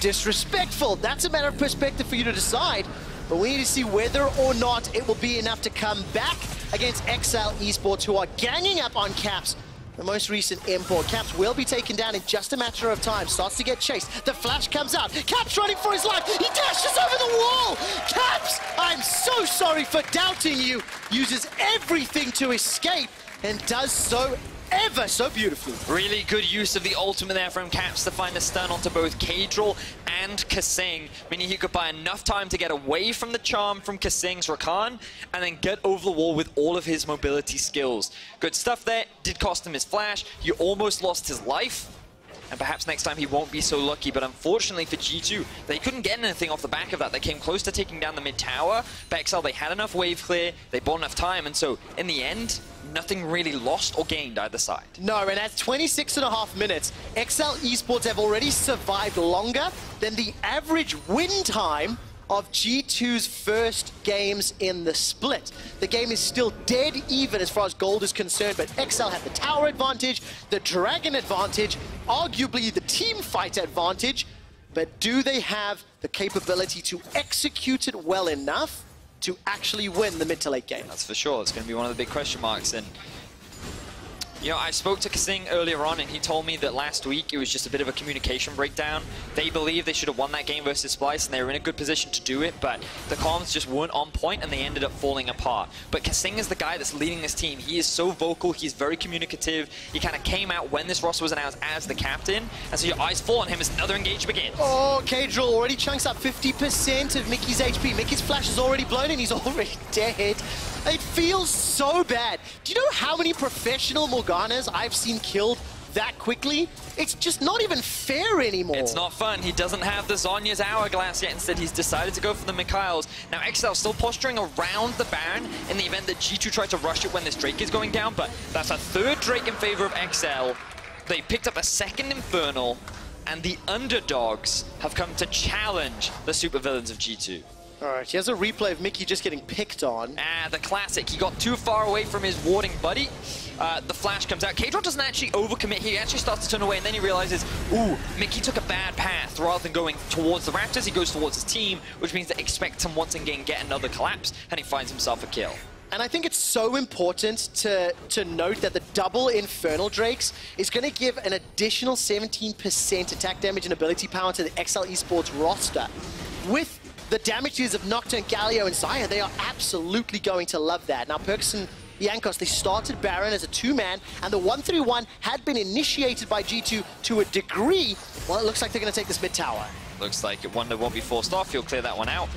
Speaker 5: disrespectful, that's a matter of perspective for you to decide, but we need to see whether or not it will be enough to come back against XL Esports, who are ganging up on Caps, the most recent import. Caps will be taken down in just a matter of time. Starts to get chased. The flash comes out. Caps running for his life. He dashes over the wall. Caps, I'm so sorry for doubting you. Uses everything to escape and does so ever so beautifully.
Speaker 6: Really good use of the ultimate there from Caps to find a stun onto both Kadril and Kasing, meaning he could buy enough time to get away from the charm from Kasing's Rakan and then get over the wall with all of his mobility skills. Good stuff there. Did cost him his flash. He almost lost his life. And perhaps next time he won't be so lucky, but unfortunately for G2, they couldn't get anything off the back of that. They came close to taking down the mid tower, but XL, they had enough wave clear, they bought enough time, and so in the end, nothing really lost or gained either side.
Speaker 5: No, and at 26.5 minutes, XL Esports have already survived longer than the average win time of G2's first games in the split. The game is still dead even as far as gold is concerned, but XL had the tower advantage, the dragon advantage, arguably the team fight advantage, but do they have the capability to execute it well enough to actually win the mid to late game?
Speaker 6: That's for sure. It's going to be one of the big question marks. And you know, I spoke to Kasing earlier on, and he told me that last week it was just a bit of a communication breakdown. They believe they should have won that game versus Splice, and they were in a good position to do it, but the comms just weren't on point, and they ended up falling apart. But Kasing is the guy that's leading this team. He is so vocal, he's very communicative. He kind of came out when this roster was announced as the captain, and so your eyes fall on him as another engage begins.
Speaker 5: Oh, Kadril already chunks up 50% of Mickey's HP. Mickey's flash is already blown, and he's already dead. It feels so bad. Do you know how many professional Morganas I've seen killed that quickly? It's just not even fair anymore.
Speaker 6: It's not fun. He doesn't have the Zhonya's Hourglass yet. Instead, he's decided to go for the Mikhails. Now, XL still posturing around the Baron in the event that G2 tries to rush it when this Drake is going down, but that's a third Drake in favor of XL. They picked up a second Infernal, and the underdogs have come to challenge the supervillains of G2.
Speaker 5: All right, he has a replay of Mickey just getting picked on.
Speaker 6: Ah, the classic. He got too far away from his warding buddy. The flash comes out. Kadril doesn't actually overcommit. He actually starts to turn away, and then he realizes, ooh, Mickey took a bad path. Rather than going towards the Raptors, he goes towards his team, which means that expect him once again get another collapse, and he finds himself a kill.
Speaker 5: And I think it's so important to note that the double Infernal Drakes is going to give an additional 17% attack damage and ability power to the XL Esports roster. With the damages of Nocturne, Galio, and Zaya, they are absolutely going to love that. Now, Perks and Yankos, they started Baron as a two-man, and the 1-3-1 had been initiated by G2 to a degree. Well, it looks like they're going to take this mid tower.
Speaker 6: Looks like Wonder won't be forced off. He'll clear that one out.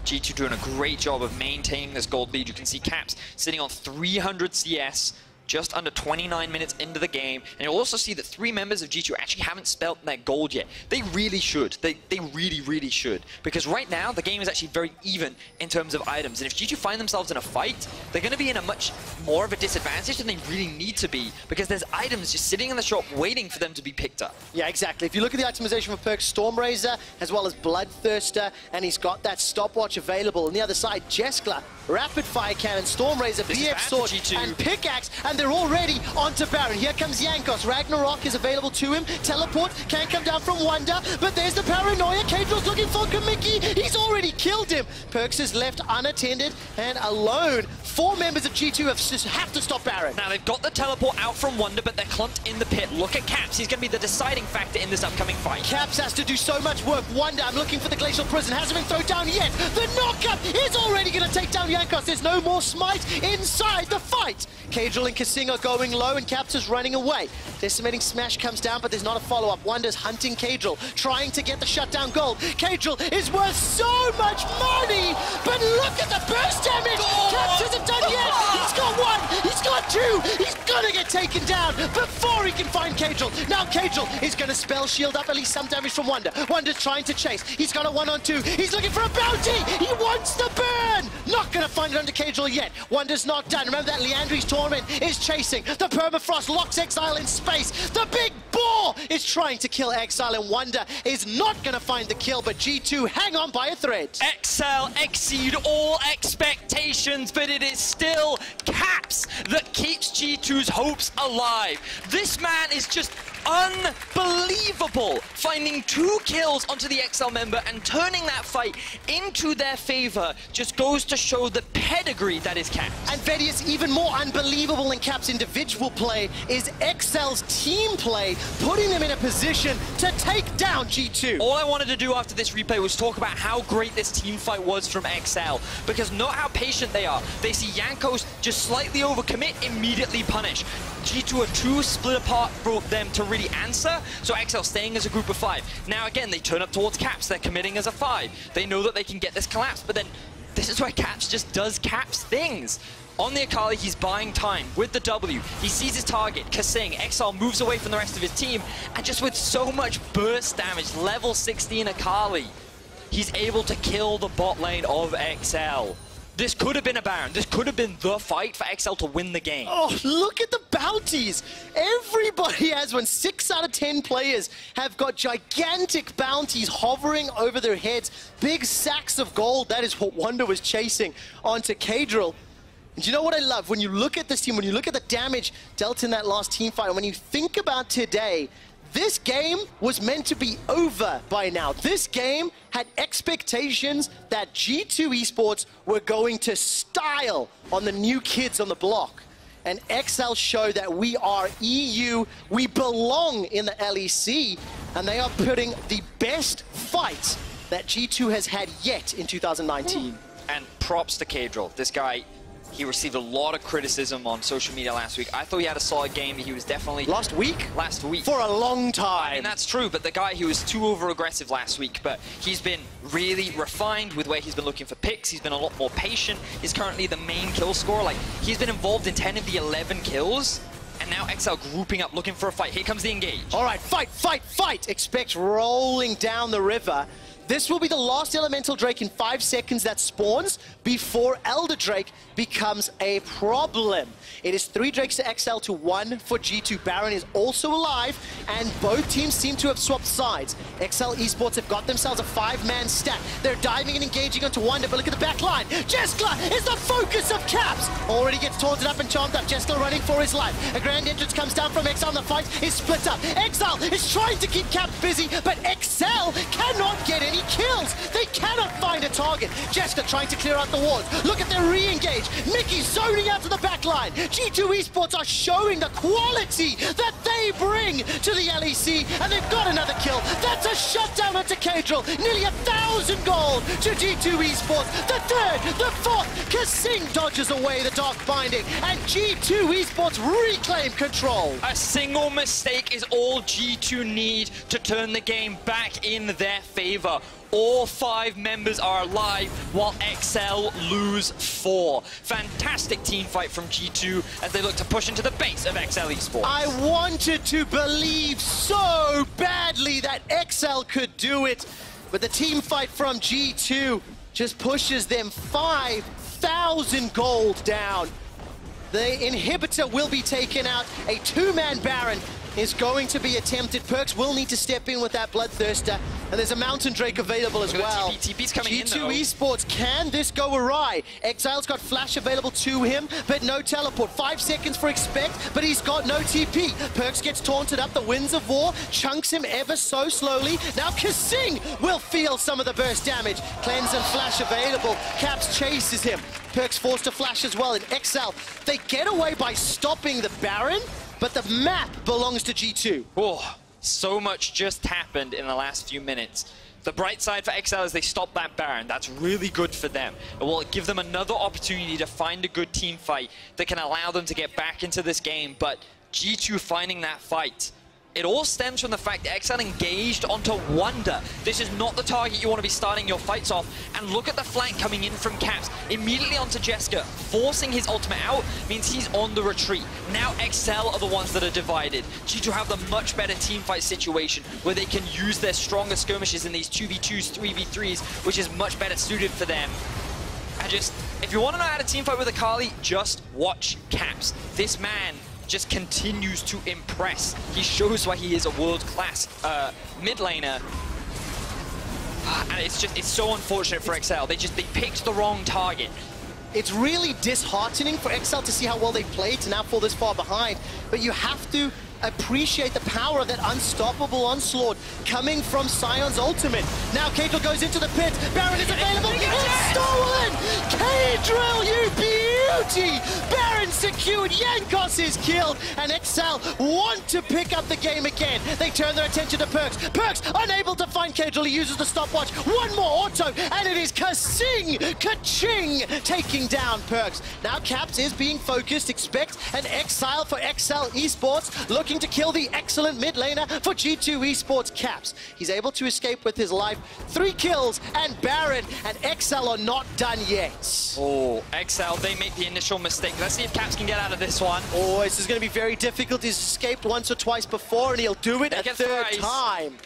Speaker 6: G2 doing a great job of maintaining this gold lead. You can see Caps sitting on 300 CS. just under 29 minutes into the game. And you'll also see that 3 members of G2 actually haven't spelt their gold yet. They really should. They really, really should. Because right now, the game is actually very even in terms of items. And if G2 find themselves in a fight, they're going to be in a much more of a disadvantage than they really need to be. Because there's items just sitting in the shop waiting for them to be picked up.
Speaker 5: Yeah, exactly. If you look at the itemization for perks, Stormraiser, as well as Bloodthirster, and he's got that stopwatch available. On the other side, Jeskla, Rapid Fire Cannon, Stormraiser, BF Sword, and Pickaxe, and they're already onto Baron. Here comes Jankos. Ragnarok is available to him. Teleport can't come down from Wonder, but there's the Paranoia. Kadril's looking for Kamiki. He's already killed him. Perks is left unattended and alone. 4 members of G2 have to stop Baron.
Speaker 6: Now, they've got the teleport out from Wonder, but they're clumped in the pit. Look at Caps. He's going to be the deciding factor in this upcoming fight.
Speaker 5: Caps has to do so much work. Wonder, I'm looking for the Glacial Prison. Hasn't been thrown down yet. The knockup is already going to take down Jankos. There's no more smite inside the fight. Kadril and Kasing are going low, and Caps is running away. Decimating Smash comes down, but there's not a follow-up. Wonder's hunting Kadril, trying to get the shutdown gold. Kadril is worth so much money, but look at the burst damage. Caps isn't done yet. He's got 1. He's got 2. He's gonna get taken down before he can find Kadril. Now Kadril is gonna spell shield up at least some damage from Wonder. Wonder's trying to chase. He's got a 1-on-2. He's looking for a bounty. He wants the burn. Not gonna find it under Kadril yet. Wonder's not done. Remember that Leandri's Torment is chasing. The Permafrost locks Exile in space. The big boar is trying to kill Exile, and Wonder is not gonna find the kill, but G2 hang on by a thread.
Speaker 6: Exile exceed all expectations, but it is still Caps that keeps G2's hopes alive. This man is just unbelievable, finding 2 kills onto the XL member and turning that fight into their favor. Just goes to show the pedigree that is Caps.
Speaker 5: And Vedius, even more unbelievable than Caps' individual play is XL's team play, putting them in a position to take down G2.
Speaker 6: All I wanted to do after this replay was talk about how great this team fight was from XL, because note how patient they are. They see Jankos just slightly overcommit, immediately punish. G2 are too split apart for them to really answer, so XL staying as a group of 5. Now again, they turn up towards Caps, they're committing as a 5. They know that they can get this collapse, but then this is where Caps just does Caps things. On the Akali, he's buying time with the W. He sees his target, Kasing. XL moves away from the rest of his team, and just with so much burst damage, level 16 Akali, he's able to kill the bot lane of XL. This could have been a Baron. This could have been the fight for XL to win the game.
Speaker 5: Oh, look at the bounties. Everybody has one. 6 out of 10 players have got gigantic bounties hovering over their heads. Big sacks of gold. That is what Wonder was chasing onto Kadril. And you know what I love? When you look at this team, when you look at the damage dealt in that last team fight, and when you think about today, this game was meant to be over by now. This game had expectations that G2 eSports were going to style on the new kids on the block. And XL show that we are EU, we belong in the LEC, and they are putting the best fight that G2 has had yet in 2019.
Speaker 6: And props to Kadril. This guy, he received a lot of criticism on social media last week. I thought he had a solid game. He was definitely...
Speaker 5: Last week?
Speaker 6: Last week.
Speaker 5: For a long time.
Speaker 6: I mean, that's true, but the guy, he was too over-aggressive last week, but he's been really refined with where he's been looking for picks. He's been a lot more patient. He's currently the main kill scorer. Like, he's been involved in 10 of the 11 kills, and now XL grouping up, looking for a fight. Here comes the engage.
Speaker 5: All right, fight, fight, fight! Expect rolling down the river. This will be the last Elemental Drake in 5 seconds that spawns before Elder Drake becomes a problem. It is 3 Drakes to XL to 1 for G2. Baron is also alive, and both teams seem to have swapped sides. XL eSports have got themselves a 5-man stack. They're diving and engaging onto Wonder, but look at the back line. Jeskla is the focus of Caps. Already gets taunted up and charmed up. Jeskla running for his life. A grand entrance comes down from XL, and the fight is split up. XL is trying to keep Caps busy, but XL cannot get any kills. They cannot find a target. Jeskla trying to clear out the wards. Look at their re-engage. Mickey zoning out to the back line. G2 eSports are showing the quality that they bring to the LEC, and they've got another kill. That's a shutdown onto Kadril. Nearly 1,000 gold to G2 eSports. The third, the fourth. Kasing dodges away the Dark Binding, and G2 eSports reclaim control.
Speaker 6: A single mistake is all G2 need to turn the game back in their favor. All 5 members are alive, while XL lose 4. Fantastic team fight from G2 as they look to push into the base of XL eSports.
Speaker 5: I wanted to believe so badly that XL could do it, but the team fight from G2 just pushes them 5,000 gold down. The inhibitor will be taken out. A 2-man Baron is going to be attempted. Perkz will need to step in with that Bloodthirster, and there's a Mountain Drake available as well.
Speaker 6: TP's coming in, though.
Speaker 5: G2 eSports, can this go awry? Exile's got Flash available to him, but no teleport. 5 seconds for Expect, but he's got no TP. Perkz gets taunted up, the Winds of War chunks him ever so slowly. Now Kasing will feel some of the burst damage. Cleanse and Flash available. Caps chases him. Perkz forced to Flash as well, and XL, they get away by stopping the Baron, but the map belongs to G2.
Speaker 6: Oh, so much just happened in the last few minutes. The bright side for XL is they stopped that Baron. That's really good for them. It will give them another opportunity to find a good team fight that can allow them to get back into this game. But G2 finding that fight, it all stems from the fact that XL engaged onto Wonder. This is not the target you want to be starting your fights off. And look at the flank coming in from Caps. Immediately onto Jeska. Forcing his ultimate out means he's on the retreat. Now XL are the ones that are divided. G2 have the much better teamfight situation where they can use their stronger skirmishes in these 2v2s, 3v3s, which is much better suited for them. And just, if you want to know how to teamfight with Akali, just watch Caps. This man just continues to impress. He shows why he is a world-class mid laner. And it's so unfortunate for XL. They picked the wrong target.
Speaker 5: It's really disheartening for XL to see how well they played to now fall this far behind, but you have to appreciate the power of that unstoppable onslaught coming from Sion's ultimate. Now Kadrill goes into the pit. Baron is available. It's stolen! Kadrill, you beauty! Baron secured. Jankos is killed, and XL want to pick up the game again. They turn their attention to Perkz. Perkz unable to find Kadrill. He uses the stopwatch. One more auto, and it is Kasing, Kaching taking down Perkz. Now Caps is being focused. Expect an exile for XL eSports. Looking to kill the excellent mid laner for G2 eSports. Caps. He's able to escape with his life. 3 kills, and Baron and XL are not done yet.
Speaker 6: Oh, XL, they make the initial mistake. Let's see if Caps can get out of this one.
Speaker 5: Oh, this is going to be very difficult. He's escaped once or twice before, and he'll do it a third time.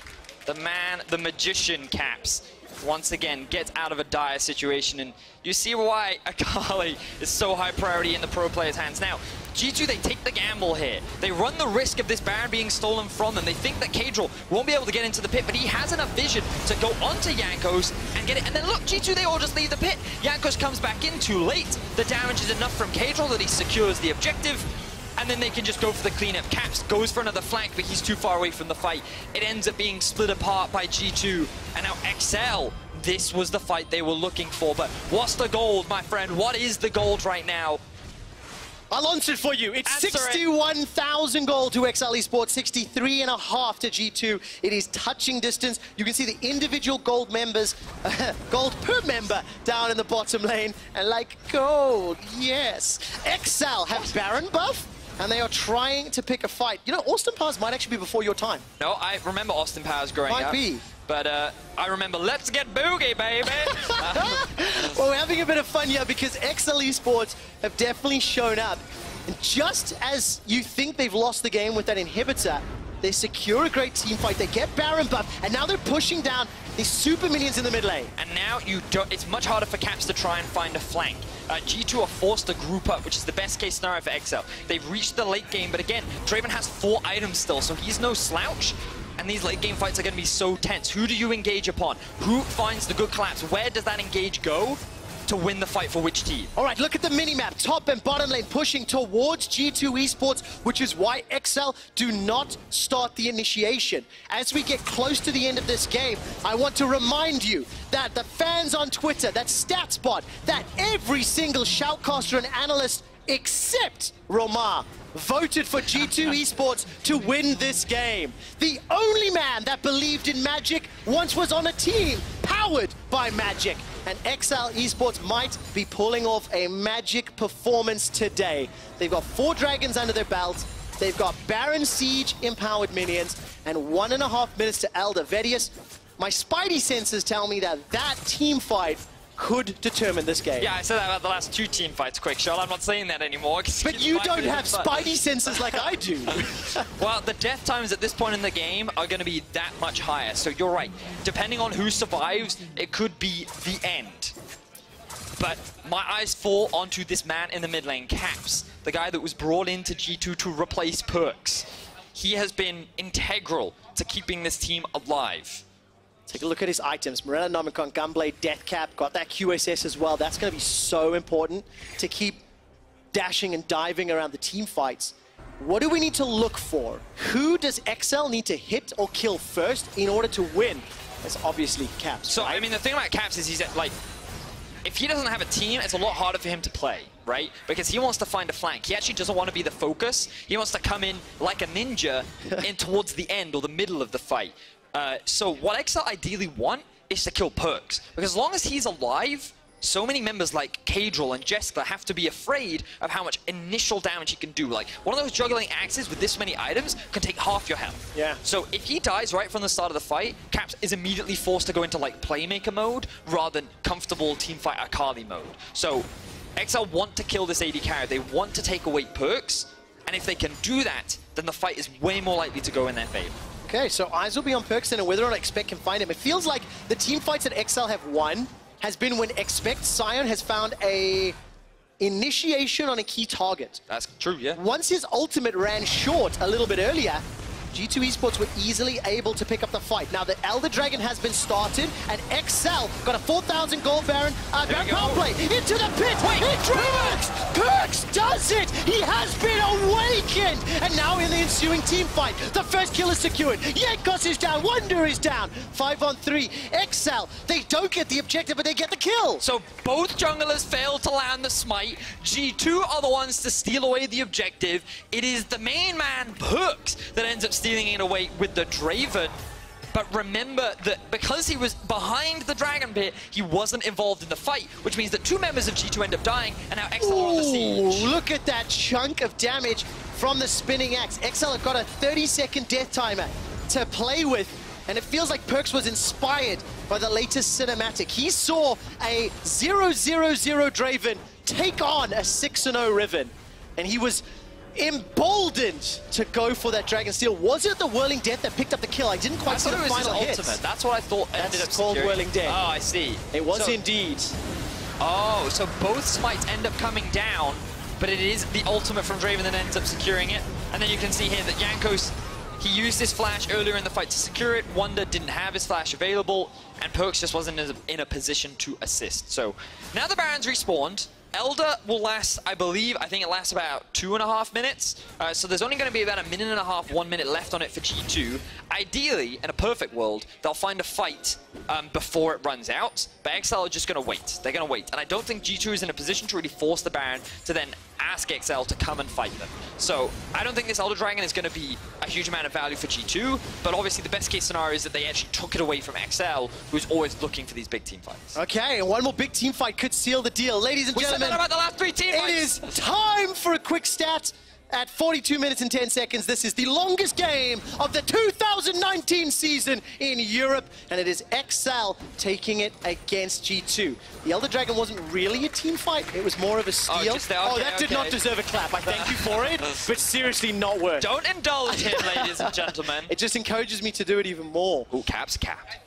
Speaker 6: The man, the magician Caps, once again gets out of a dire situation, and you see why Akali is so high priority in the pro players' hands. Now, G2, they take the gamble here. They run the risk of this Baron being stolen from them. They think that Kadrill won't be able to get into the pit, but he has enough vision to go onto Jankos and get it. And then look, G2, they all just leave the pit. Jankos comes back in too late. The damage is enough from Kadrill that he secures the objective. And then they can just go for the cleanup. Caps goes for another flank, but he's too far away from the fight. It ends up being split apart by G2. And now XL, this was the fight they were looking for. But what's the gold, my friend? What is the gold right now?
Speaker 5: I'll answer it for you. It's 61,000 gold to XL eSports, 63.5 to G2. It is touching distance. You can see the individual gold members, gold per member down in the bottom lane. And like gold, yes. XL have Baron buff, and they are trying to pick a fight. You know, Austin Powers might actually be before your time.
Speaker 6: No, I remember Austin Powers growing up.
Speaker 5: Might be.
Speaker 6: But I remember, let's get boogie, baby!
Speaker 5: Well, we're having a bit of fun here because XL eSports have definitely shown up. And just as you think they've lost the game with that inhibitor, they secure a great team fight, they get Baron buff, and now they're pushing down these super minions in the mid lane.
Speaker 6: And now it's much harder for Caps to try and find a flank. G2 are forced to group up, which is the best case scenario for XL. They've reached the late game, but again, Draven has 4 items still, so he's no slouch. And these late game fights are going to be so tense. Who do you engage upon? Who finds the good collapse? Where does that engage go to win the fight for which team?
Speaker 5: All right, look at the minimap. Top and bottom lane pushing towards G2 eSports, which is why XL do not start the initiation. As we get close to the end of this game, I want to remind you that the fans on Twitter, that StatsBot, that every single shoutcaster and analyst except Romar voted for G2 eSports to win this game. The only man that believed in Magic once was on a team powered by Magic. And XL eSports might be pulling off a Magic performance today. They've got 4 dragons under their belt. They've got Baron Siege empowered minions and 1.5 minutes to Elder. Vedius, my spidey senses tell me that that team fight could determine this game.
Speaker 6: Yeah, I said that about the last 2 team fights, Quick Shot. I'm not saying that anymore.
Speaker 5: But you don't have spidey senses like I do.
Speaker 6: Well, the death times at this point in the game are going to be that much higher. So you're right. Depending on who survives, it could be the end. But my eyes fall onto this man in the mid lane, Caps, the guy that was brought into G2 to replace Perks. He has been integral to keeping this team alive.
Speaker 5: Take a look at his items. Morella, Nomicon, Gunblade, Deathcap, got that QSS as well. That's going to be so important to keep dashing and diving around the team fights. What do we need to look for? Who does XL need to hit or kill first in order to win? That's obviously Caps.
Speaker 6: So,
Speaker 5: right?
Speaker 6: I mean, the thing about Caps is he's at, like, if he doesn't have a team, it's a lot harder for him to play, right? Because he wants to find a flank. He actually doesn't want to be the focus. He wants to come in like a ninja in towards the end or the middle of the fight. So what XL ideally want is to kill Perks. Because as long as he's alive, so many members like Cadril and Jessica have to be afraid of how much initial damage he can do. Like, one of those juggling axes with this many items can take half your health.
Speaker 5: Yeah.
Speaker 6: So if he dies right from the start of the fight, Caps is immediately forced to go into like playmaker mode rather than comfortable teamfight Akali mode. So XL want to kill this AD carry. They want to take away Perks. And if they can do that, then the fight is way more likely to go in their favor.
Speaker 5: Okay, so eyes will be on Perks and whether or not Expect can find him. It feels like the team fights that XL have won has been when Expect Sion has found a initiation on a key target.
Speaker 6: That's true, yeah.
Speaker 5: Once his ultimate ran short a little bit earlier, G2 Esports were easily able to pick up the fight. Now the Elder Dragon has been started, and XL got a 4,000 gold Baron power play into the pit. Perks does it! He has been awakened! And now in the ensuing team fight, the first kill is secured. Yenkos is down, Wonder is down. 5 on 3. XL, they don't get the objective, but they get the kill.
Speaker 6: So both junglers failed to land the smite. G2 are the ones to steal away the objective. It is the main man, Perks, that ends up stealing it away with the Draven. But remember that because he was behind the Dragon Pit, he wasn't involved in the fight, which means that 2 members of G2 end up dying, and now XL are on the siege.
Speaker 5: Look at that chunk of damage from the spinning axe. XL have got a 30-second death timer to play with, and it feels like Perks was inspired by the latest cinematic. He saw a 0-0-0 Draven take on a 6-0 Riven, and he was emboldened to go for that Dragon Steel. Was it the Whirling Death that picked up the kill? I didn't quite see the final hit.
Speaker 6: That's what I thought ended up
Speaker 5: called
Speaker 6: securing.
Speaker 5: Whirling Death.
Speaker 6: Oh, I see.
Speaker 5: It was indeed.
Speaker 6: Oh, so both smites end up coming down, but it is the ultimate from Draven that ends up securing it. And then you can see here that Jankos, he used his flash earlier in the fight to secure it. Wonder didn't have his flash available, and Perks just wasn't in a position to assist. So now the Baron's respawned. Elder will last, I think it lasts about 2.5 minutes. So there's only going to be about 1.5 minutes, 1 minute left on it for G2. Ideally, in a perfect world, they'll find a fight before it runs out. But XL are just going to wait. They're going to wait. And I don't think G2 is in a position to really force the Baron to then ask XL to come and fight them. So I don't think this Elder Dragon is going to be a huge amount of value for G2. But obviously the best case scenario is that they actually took it away from XL, who's always looking for these big team fights.
Speaker 5: Okay, and one more big team fight could seal the deal. Ladies and gentlemen,
Speaker 6: about the last 3 team fights.
Speaker 5: It is time for a quick stat. At 42 minutes and 10 seconds, this is the longest game of the 2019 season in Europe, and it is XL taking it against G2. The Elder Dragon wasn't really a team fight, it was more of a steal. That did not deserve a clap. I thank you for it, but seriously not worth.
Speaker 6: Don't indulge him, ladies and gentlemen.
Speaker 5: It just encourages me to do it even more.
Speaker 6: Ooh, Caps capped.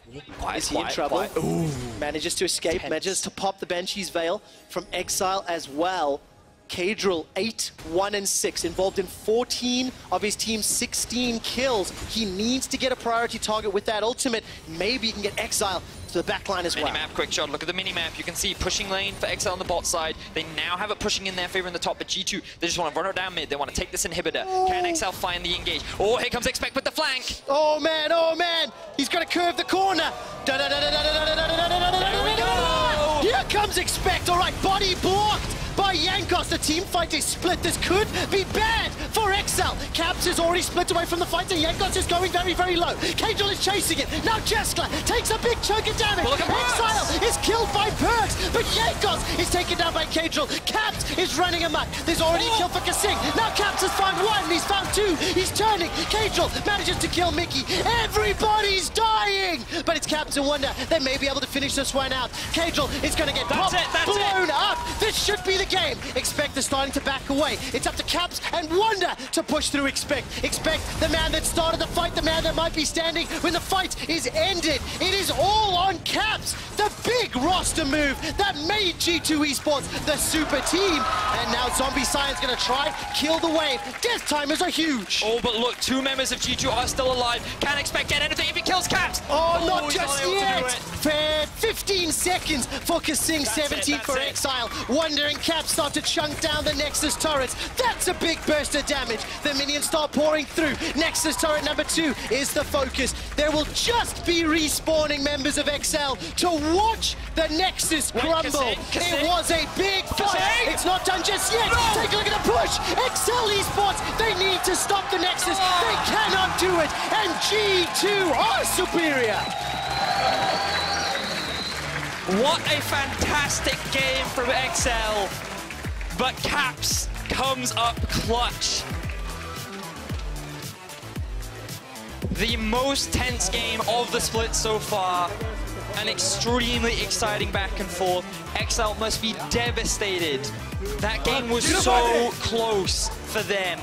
Speaker 5: Is he in trouble? Ooh. Manages to escape, manages to pop the Banshee's Veil from Exile as well. Cadril, 8, 1, and 6, involved in 14 of his team's 16 kills. He needs to get a priority target with that ultimate. Maybe he can get Exile to the backline as well.
Speaker 6: Mini-map, quick shot. Look at the mini-map. You can see pushing lane for Exile on the bot side. They now have it pushing in their favor in the top, but G2, they just want to run it down mid. They want to take this inhibitor. Oh. Can Exile find the engage? Oh, here comes Expect with the flank.
Speaker 5: Oh, man. He's going to curve the corner. There
Speaker 6: we go.
Speaker 5: Here comes Expect. All right, body blocked by Yankos. The team fight is split. This could be bad for XL. Caps is already split away from the fight, and Yankos is going very, very low. Cadril is chasing it. Now Jeskla takes a big chunk of damage. Exile is killed by Perks, but Yekos is taken down by Kadril. Caps is running amok. There's already a kill for Kasing. Now Caps has found one, he's found two, he's turning. Kadril manages to kill Mickey. Everybody's dying, but it's Caps and Wonder. They may be able to finish this one out. Kadril is going to get popped, blown up. This should be the game. Expect is starting to back away. It's up to Caps and Wonder to push through Expect. Expect, the man that started the fight, the man that might be standing when the fight is ended. It is all on Caps, the big roster move that made G2 eSports the super team. And now Zombie Science going to try, kill the wave. Death timers are huge.
Speaker 6: Oh, but look, 2 members of G2 are still alive. Can't expect get anything if he kills Caps.
Speaker 5: Oh, not just yet. Fair 15 seconds for Kasing, 17 for Exile. Wonder and Caps start to chunk down the Nexus turrets. That's a big burst of damage. The minions start pouring through. Nexus turret number 2 is the focus. There will just be respawning members of XL to watch the Nexus crumble. It was a big fight. It's not done just yet. Take a look at the push. XL eSports, they need to stop the Nexus. They cannot do it. And G2 are superior.
Speaker 6: What a fantastic game from XL. But Caps comes up clutch. The most tense game of the split so far. An extremely exciting back and forth. XL must be devastated. That game was so close for them.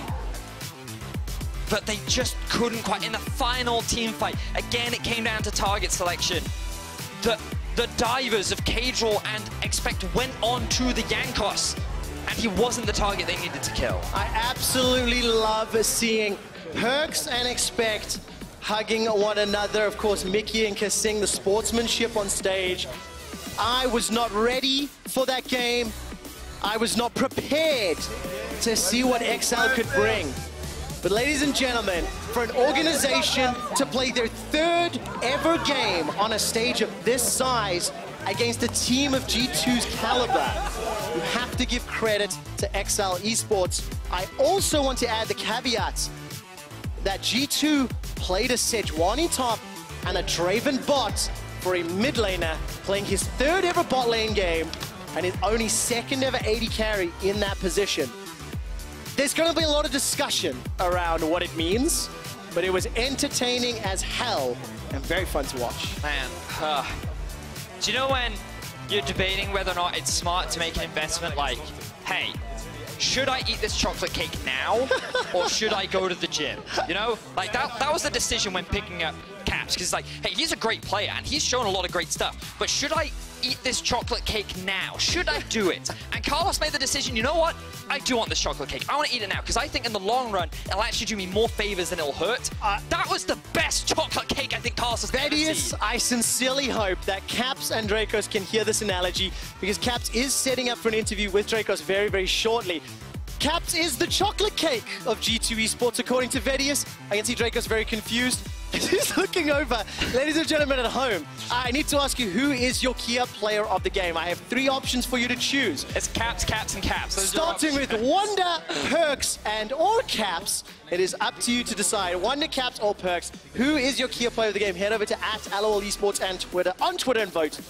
Speaker 6: But they just couldn't quite. In the final team fight, again, it came down to target selection. The divers of Kadril and Expect went on to the Yankos, and he wasn't the target they needed to kill.
Speaker 5: I absolutely love seeing Perks and Expect hugging one another. Of course, Mickey and Kasing, the sportsmanship on stage. I was not ready for that game. I was not prepared to see what XL could bring. But ladies and gentlemen, for an organization to play their 3rd ever game on a stage of this size against a team of G2's caliber, you have to give credit to XL eSports. I also want to add the caveat that G2 played a Sejuani top and a Draven bot for a mid laner, playing his 3rd ever bot lane game and his only 2nd ever AD carry in that position. There's going to be a lot of discussion around what it means, but it was entertaining as hell and very fun to watch.
Speaker 6: Man, do you know when you're debating whether or not it's smart to make an investment like, hey, should I eat this chocolate cake now or should I go to the gym? You know, like that was the decision when picking up Caps, because it's like, hey, he's a great player and he's shown a lot of great stuff, but should I eat this chocolate cake now? Should I do it? And Carlos made the decision, you know what? I do want this chocolate cake. I want to eat it now because I think in the long run, it'll actually do me more favors than it'll hurt. That was the best chocolate cake I think Carlos has ever seen.
Speaker 5: I sincerely hope that Caps and Dracos can hear this analogy, because Caps is setting up for an interview with Dracos very, very shortly. Caps is the chocolate cake of G2 eSports, according to Vedius. I can see Dracos very confused. He's looking over. Ladies and gentlemen at home, I need to ask you, who is your Kia player of the game? I have 3 options for you to choose.
Speaker 6: It's Caps, Caps, and Caps.
Speaker 5: Starting with Wonder, Perks, and or Caps. It is up to you to decide. Wonder, Caps, or Perks. Who is your Kia player of the game? Head over to @LOL Esports and Twitter, on Twitter, and vote.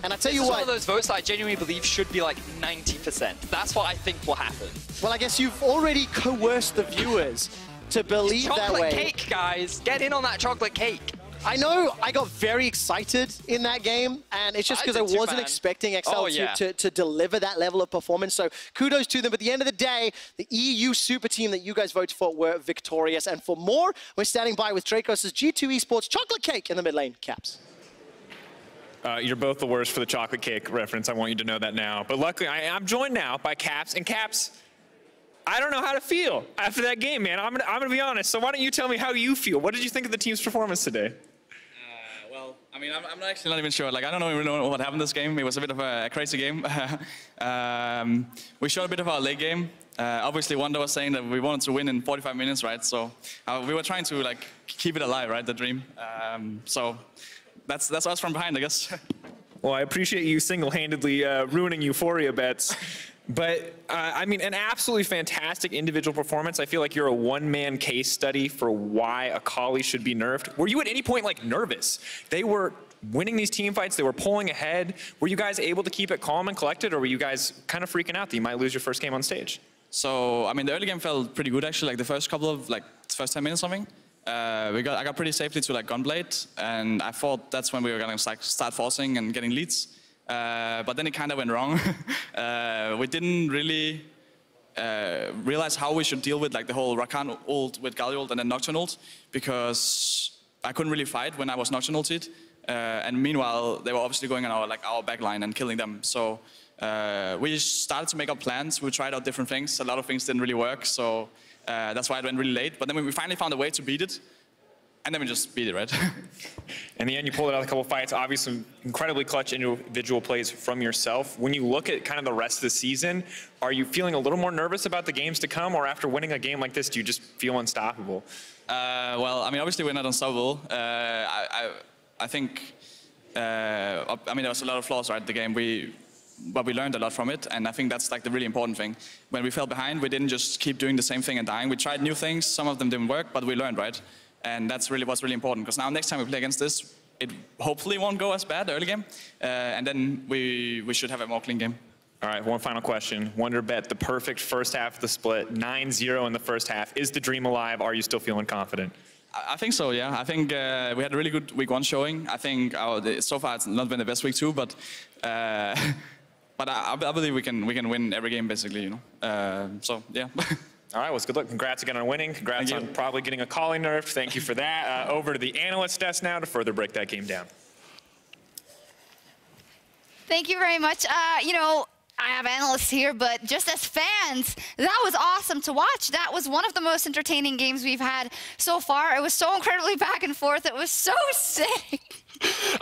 Speaker 5: And I tell you what,
Speaker 6: one of those votes that I genuinely believe should be like 90%. That's what I think will happen.
Speaker 5: Well, I guess you've already coerced the viewers to believe that way.
Speaker 6: Chocolate cake, guys. Get in on that chocolate cake.
Speaker 5: I know I got very excited in that game, and it's just because I wasn't expecting XL to deliver that level of performance. So kudos to them. But at the end of the day, the EU super team that you guys voted for were victorious. And for more, we're standing by with Dracos' G2 Esports chocolate cake in the mid lane. Caps.
Speaker 7: You're both the worst for the chocolate cake reference. I want you to know that now. But luckily, I'm joined now by Caps. And Caps, I don't know how to feel after that game, man. I'm gonna be honest. So why don't you tell me how you feel? What did you think of the team's performance today?
Speaker 8: Well, I mean, I'm actually not even sure. Like, I don't even know what happened this game. It was a bit of a crazy game. We showed a bit of our late game. Obviously, Wonder was saying that we wanted to win in 45 minutes, right? So we were trying to like keep it alive, right? The dream. So that's us from behind, I guess.
Speaker 7: Well, I appreciate you single-handedly ruining Euphoria bets. But, I mean, an absolutely fantastic individual performance. I feel like you're a one-man case study for why Akali should be nerfed. Were you at any point, like, nervous? They were winning these team fights. They were pulling ahead. Were you guys able to keep it calm and collected, or were you guys kind of freaking out that you might lose your first game on stage?
Speaker 8: So, I mean, the early game felt pretty good, actually. Like, the first couple of, first 10 minutes or something. I got pretty safely to, Gunblade, and I thought that's when we were going to, start forcing and getting leads. But then it kind of went wrong. We didn't really realize how we should deal with, the whole Rakan ult with Galio ult and then Nocturne ult, because I couldn't really fight when I was Nocturne ulted. And meanwhile, they were obviously going on our back line and killing them. So we started to make up plans. We tried out different things. A lot of things didn't really work. So that's why it went really late. But then we finally found a way to beat it. And then we just beat it, right?
Speaker 7: In the end, you pulled out a couple fights. Obviously, incredibly clutch individual plays from yourself. When you look at kind of the rest of the season, are you feeling a little more nervous about the games to come? Or after winning a game like this, do you just feel unstoppable?
Speaker 8: Well, I mean, obviously we're not unstoppable. I think, there was a lot of flaws, right, the game. But we learned a lot from it, and I think that's the really important thing. When we fell behind, we didn't just keep doing the same thing and dying. We tried new things. Some of them didn't work, but we learned, right? And that's really what's really important, because now next time we play against this, it hopefully won't go as bad early game, and then we should have a more clean game.
Speaker 7: All right, one final question. Wonder Bet, the perfect first half of the split, 9-0 in the first half. Is the dream alive? Are you still feeling confident?
Speaker 8: I think so, yeah. I think we had a really good week 1 showing. I think so far it's not been the best week 2, but I believe we can win every game basically, you know. So yeah.
Speaker 7: All right, well, good luck. Congrats again on winning. Congrats on probably getting a calling nerf. Thank you for that. Over to the analyst desk now to further break that game down.
Speaker 3: Thank you very much. You know, I have analysts here, but just as fans, that was awesome to watch. That was one of the most entertaining games we've had so far. It was so incredibly back and forth. It was so sick.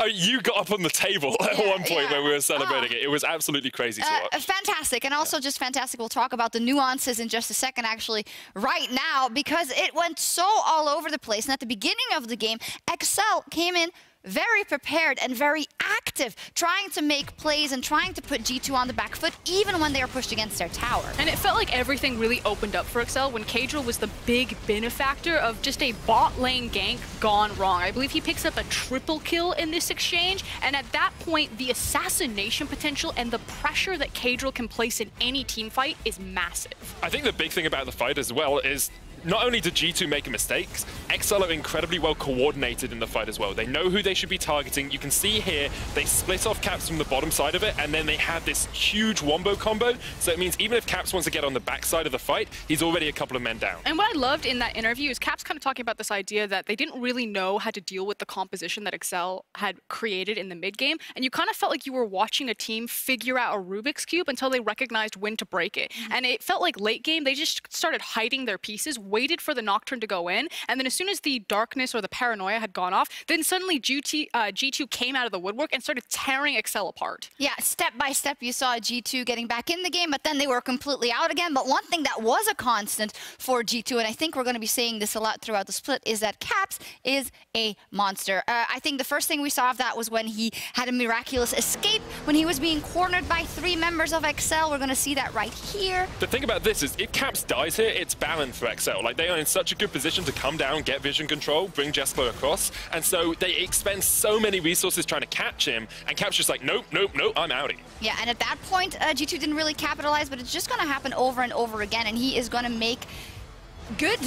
Speaker 9: You got up on the table at one point when we were celebrating it. It was absolutely crazy to watch.
Speaker 3: Fantastic, and also just fantastic. We'll talk about the nuances in just a second, actually, right now, because it went so all over the place. And at the beginning of the game, Excel came in very prepared and very active, trying to make plays and trying to put G2 on the back foot, even when they were pushed against their tower.
Speaker 2: And it felt like everything really opened up for Excel when Kadril was the big benefactor of just a bot lane gank gone wrong. I believe he picks up a triple kill in this exchange, and at that point, the assassination potential and the pressure that Kadril can place in any team fight is massive.
Speaker 9: I think the big thing about the fight as well is not only did G2 make mistakes, XL are incredibly well coordinated in the fight as well. They know who they should be targeting. You can see here, they split off Caps from the bottom side of it, and then they have this huge wombo combo. So it means even if Caps wants to get on the back side of the fight, he's already a couple of men down.
Speaker 2: And what I loved in that interview is Caps kind of talking about this idea that they didn't really know how to deal with the composition that Excel had created in the mid game. And you kind of felt like you were watching a team figure out a Rubik's Cube until they recognized when to break it. And it felt like late game, they just started hiding their pieces, waited for the Nocturne to go in, and then as soon as the darkness or the paranoia had gone off, then suddenly G2 came out of the woodwork and started tearing Excel apart.
Speaker 3: Yeah, step by step you saw G2 getting back in the game, but then they were completely out again. But one thing that was a constant for G2, and I think we're going to be saying this a lot throughout the split, is that Caps is a monster. I think the first thing we saw of that was when he had a miraculous escape, when he was being cornered by 3 members of Excel. We're going to see that right here.
Speaker 9: The thing about this is, if Caps dies here, it's balanced for Excel. Like, they are in such a good position to come down, get vision control, bring Jesper across, and so they expend so many resources trying to catch him, and Caps just like, nope, nope, nope, I'm outie.
Speaker 3: Yeah, and at that point, G2 didn't really capitalize, but it's just going to happen over and over again, and he is going to make good.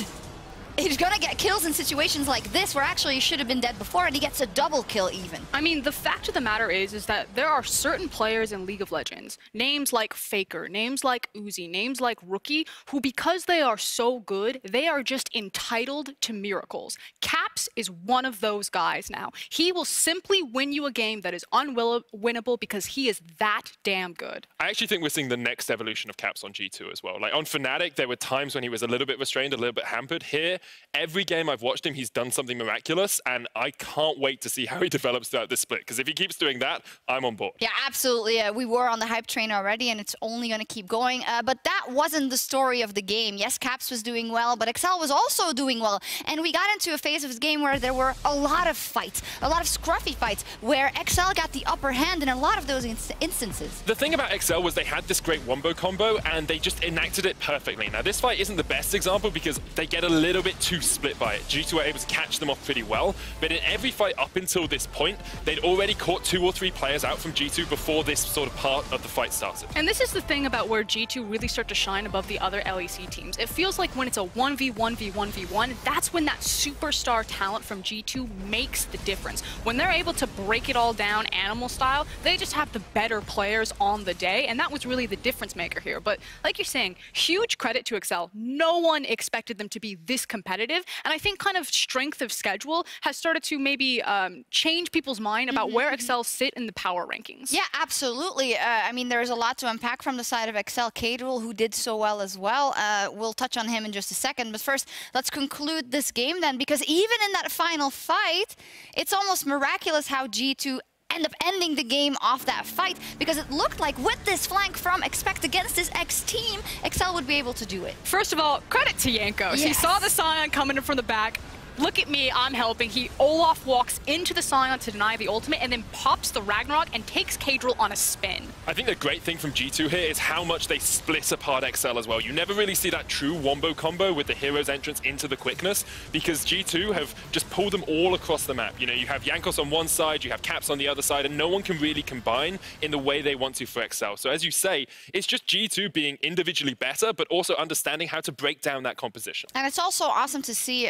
Speaker 3: He's going to get kills in situations like this where actually he should have been dead before, and he gets a double kill even.
Speaker 2: I mean, the fact of the matter is that there are certain players in League of Legends, names like Faker, names like Uzi, names like Rookie, who because they are so good, they are just entitled to miracles. Caps is one of those guys now. He will simply win you a game that is unwinnable because he is that damn good.
Speaker 9: I actually think we're seeing the next evolution of Caps on G2 as well. Like on Fnatic, there were times when he was a little bit restrained, a little bit hampered. Here, every game I've watched him, he's done something miraculous, and I can't wait to see how he develops throughout this split, because if he keeps doing that, I'm on board.
Speaker 3: Yeah, absolutely. We were on the hype train already, and it's only going to keep going. But that wasn't the story of the game. Yes, Caps was doing well, but Excel was also doing well. And we got into a phase of this game where there were a lot of fights, a lot of scruffy fights, where Excel got the upper hand in a lot of those instances.
Speaker 9: The thing about Excel was they had this great wombo combo, and they just enacted it perfectly. Now, this fight isn't the best example because they get a little bit too split by it. G2 were able to catch them off pretty well, but in every fight up until this point, they'd already caught 2 or 3 players out from G2 before this sort of part of the fight started.
Speaker 2: And this is the thing about where G2 really start to shine above the other LEC teams. It feels like when it's a 1v1v1v1, that's when that superstar talent from G2 makes the difference. When they're able to break it all down animal style, they just have the better players on the day, and that was really the difference maker here. But like you're saying, huge credit to Excel. No one expected them to be this competitive, and I think kind of strength of schedule has started to maybe change people's mind about where Excel sit in the power rankings.
Speaker 3: Yeah, absolutely. I mean, there's a lot to unpack from the side of Excel. Cadril, who did so well as well. We'll touch on him in just a second, but first, let's conclude this game then, because even in that final fight, it's almost miraculous how G2 end up ending the game off that fight, because it looked like with this flank from Expect against this X team, Excel would be able to do it.
Speaker 2: First of all, credit to Jankos.
Speaker 3: Yes.
Speaker 2: He saw the Scion coming in from the back. Look at me, I'm helping. He Olaf walks into the Scion to deny the ultimate and then pops the Ragnarok and takes Cadril on a spin.
Speaker 9: I think the great thing from G2 here is how much they split apart Excel as well. You never really see that true wombo combo with the hero's entrance into the quickness, because G2 have just pulled them all across the map. You know, you have Jankos on one side, you have Caps on the other side, and no one can really combine in the way they want to for Excel. So as you say, it's just G2 being individually better, but also understanding how to break down that composition.
Speaker 3: And it's also awesome to see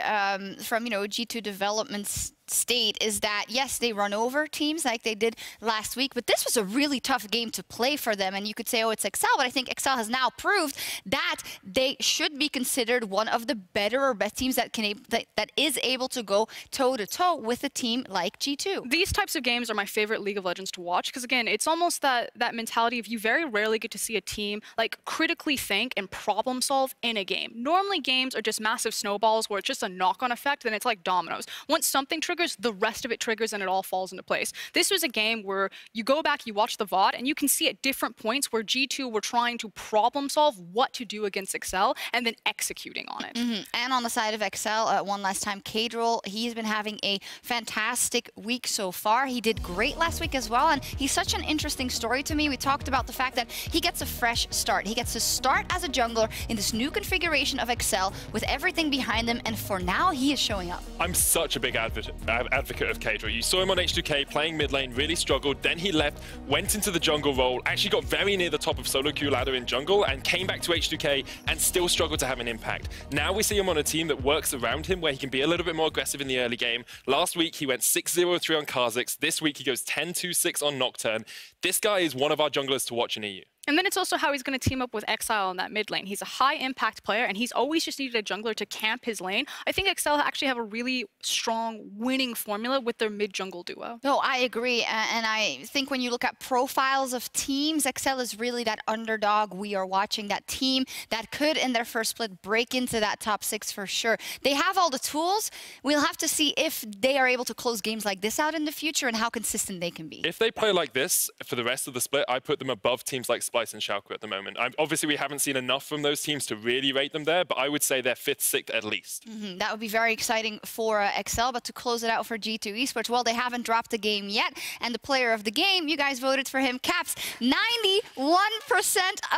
Speaker 3: from, you know, G2 development's state is that, yes, they run over teams like they did last week, but this was a really tough game to play for them. And you could say, oh, it's Excel, but I think Excel has now proved that they should be considered one of the better or best teams that is able to go toe-to-toe with a team like G2.
Speaker 2: These types of games are my favorite League of Legends to watch, because again, it's almost that mentality of you very rarely get to see a team like critically think and problem solve in a game. Normally games are just massive snowballs where it's just a knock-on effect, then it's like dominoes. Once something triggers, the rest of it triggers and it all falls into place. This was a game where you go back, you watch the VOD, and you can see at different points where G2 were trying to problem solve what to do against Excel and then executing on it.
Speaker 3: And on the side of Excel, one last time, Cadril, he's been having a fantastic week so far. He did great last week as well, and he's such an interesting story to me. We talked about the fact that he gets a fresh start. He gets to start as a jungler in this new configuration of Excel with everything behind him, and for now, he is showing up.
Speaker 9: I'm such a big advocate of Cadril. You saw him on H2K playing mid lane, really struggled, then he left, went into the jungle role, actually got very near the top of solo queue ladder in jungle, and came back to H2K and still struggled to have an impact. Now we see him on a team that works around him, where he can be a little bit more aggressive in the early game. Last week he went 6-0-3 on Kha'Zix. This week he goes 10-2-6 on Nocturne. This guy is one of our junglers to watch in EU.
Speaker 2: And then it's also how he's going to team up with Exile in that mid lane. He's a high-impact player, and he's always just needed a jungler to camp his lane. I think Excel actually have a really strong winning formula with their mid-jungle duo.
Speaker 3: No, I agree. And I think when you look at profiles of teams, Excel is really that underdog we are watching, that team that could, in their first split, break into that top 6 for sure. They have all the tools. We'll have to see if they are able to close games like this out in the future and how consistent they can be.
Speaker 9: If they play like this for the rest of the split, I put them above teams like Splice and Schalke at the moment. Obviously, we haven't seen enough from those teams to really rate them there, but I would say they're 5th, 6th at least.
Speaker 3: That would be very exciting for Excel, but to close it out for G2 Esports, well, they haven't dropped the game yet, and the player of the game, you guys voted for him, Caps, 91%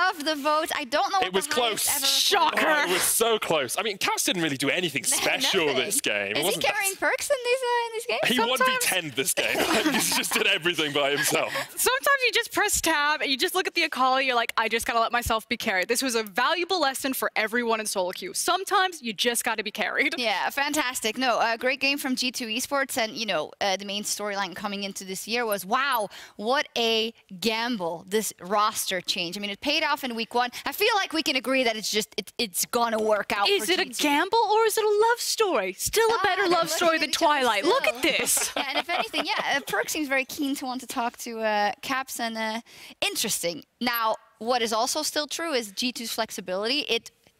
Speaker 3: of the votes. I don't know what
Speaker 9: it was close.
Speaker 2: Shocker.
Speaker 9: Oh, it was so close. I mean, Caps didn't really do anything special this game.
Speaker 3: Is he carrying perks in these games?
Speaker 9: He won V10 this game. He just did everything by himself.
Speaker 2: Sometimes you just press tab and you just look at the Akali, you're like, I just gotta let myself be carried. This was a valuable lesson for everyone in solo queue. Sometimes you just gotta be carried.
Speaker 3: Yeah, fantastic. No, a great game from G2 Esports, and you know, the main storyline coming into this year was, wow, what a gamble, this roster change. I mean, it paid off in week 1. I feel like we can agree that it's gonna work out.
Speaker 2: Is it a gamble or is it a love story? Still a better love story than Twilight. Look at this.
Speaker 3: Yeah, and if anything, yeah, Perk seems very keen to want to talk to Caps, and interesting. Now, what is also still true is G2's flexibility.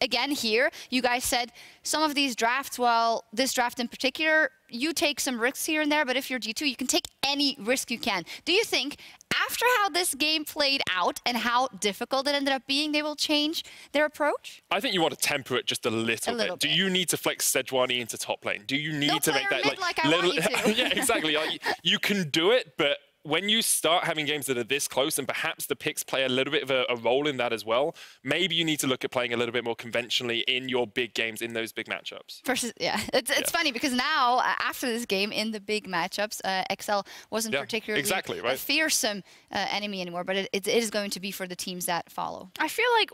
Speaker 3: Again, here, you guys said some of these drafts, well, this draft in particular, you take some risks here and there, but if you're G2, you can take any risk you can. Do you think, after how this game played out and how difficult it ended up being, they will change their approach?
Speaker 9: I think you want to temper it just a little bit. Do you need to flex Sejuani into top lane? Do you need to make that
Speaker 3: like I want you to.
Speaker 9: Yeah, exactly. You can do it, but when you start having games that are this close, and perhaps the picks play a little bit of a role in that as well, maybe you need to look at playing a little bit more conventionally in your big games, in those big matchups.
Speaker 3: Versus, it's funny because now, after this game, in the big matchups, XL wasn't particularly a fearsome enemy anymore, but it is going to be for the teams that follow.
Speaker 2: I feel like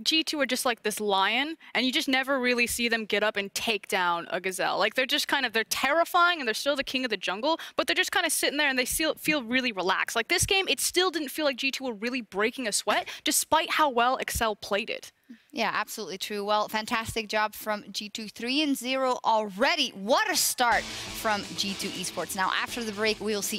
Speaker 2: G2 are just like this lion, and you just never really see them get up and take down a gazelle. Like, they're just kind of, they're terrifying, and they're still the king of the jungle, but they're just kind of sitting there, and they feel really relaxed. Like, this game, it still didn't feel like G2 were really breaking a sweat, despite how well XL played it.
Speaker 3: Yeah, absolutely true. Well, fantastic job from G2. 3-0 already. What a start from G2 Esports. Now, after the break, we'll see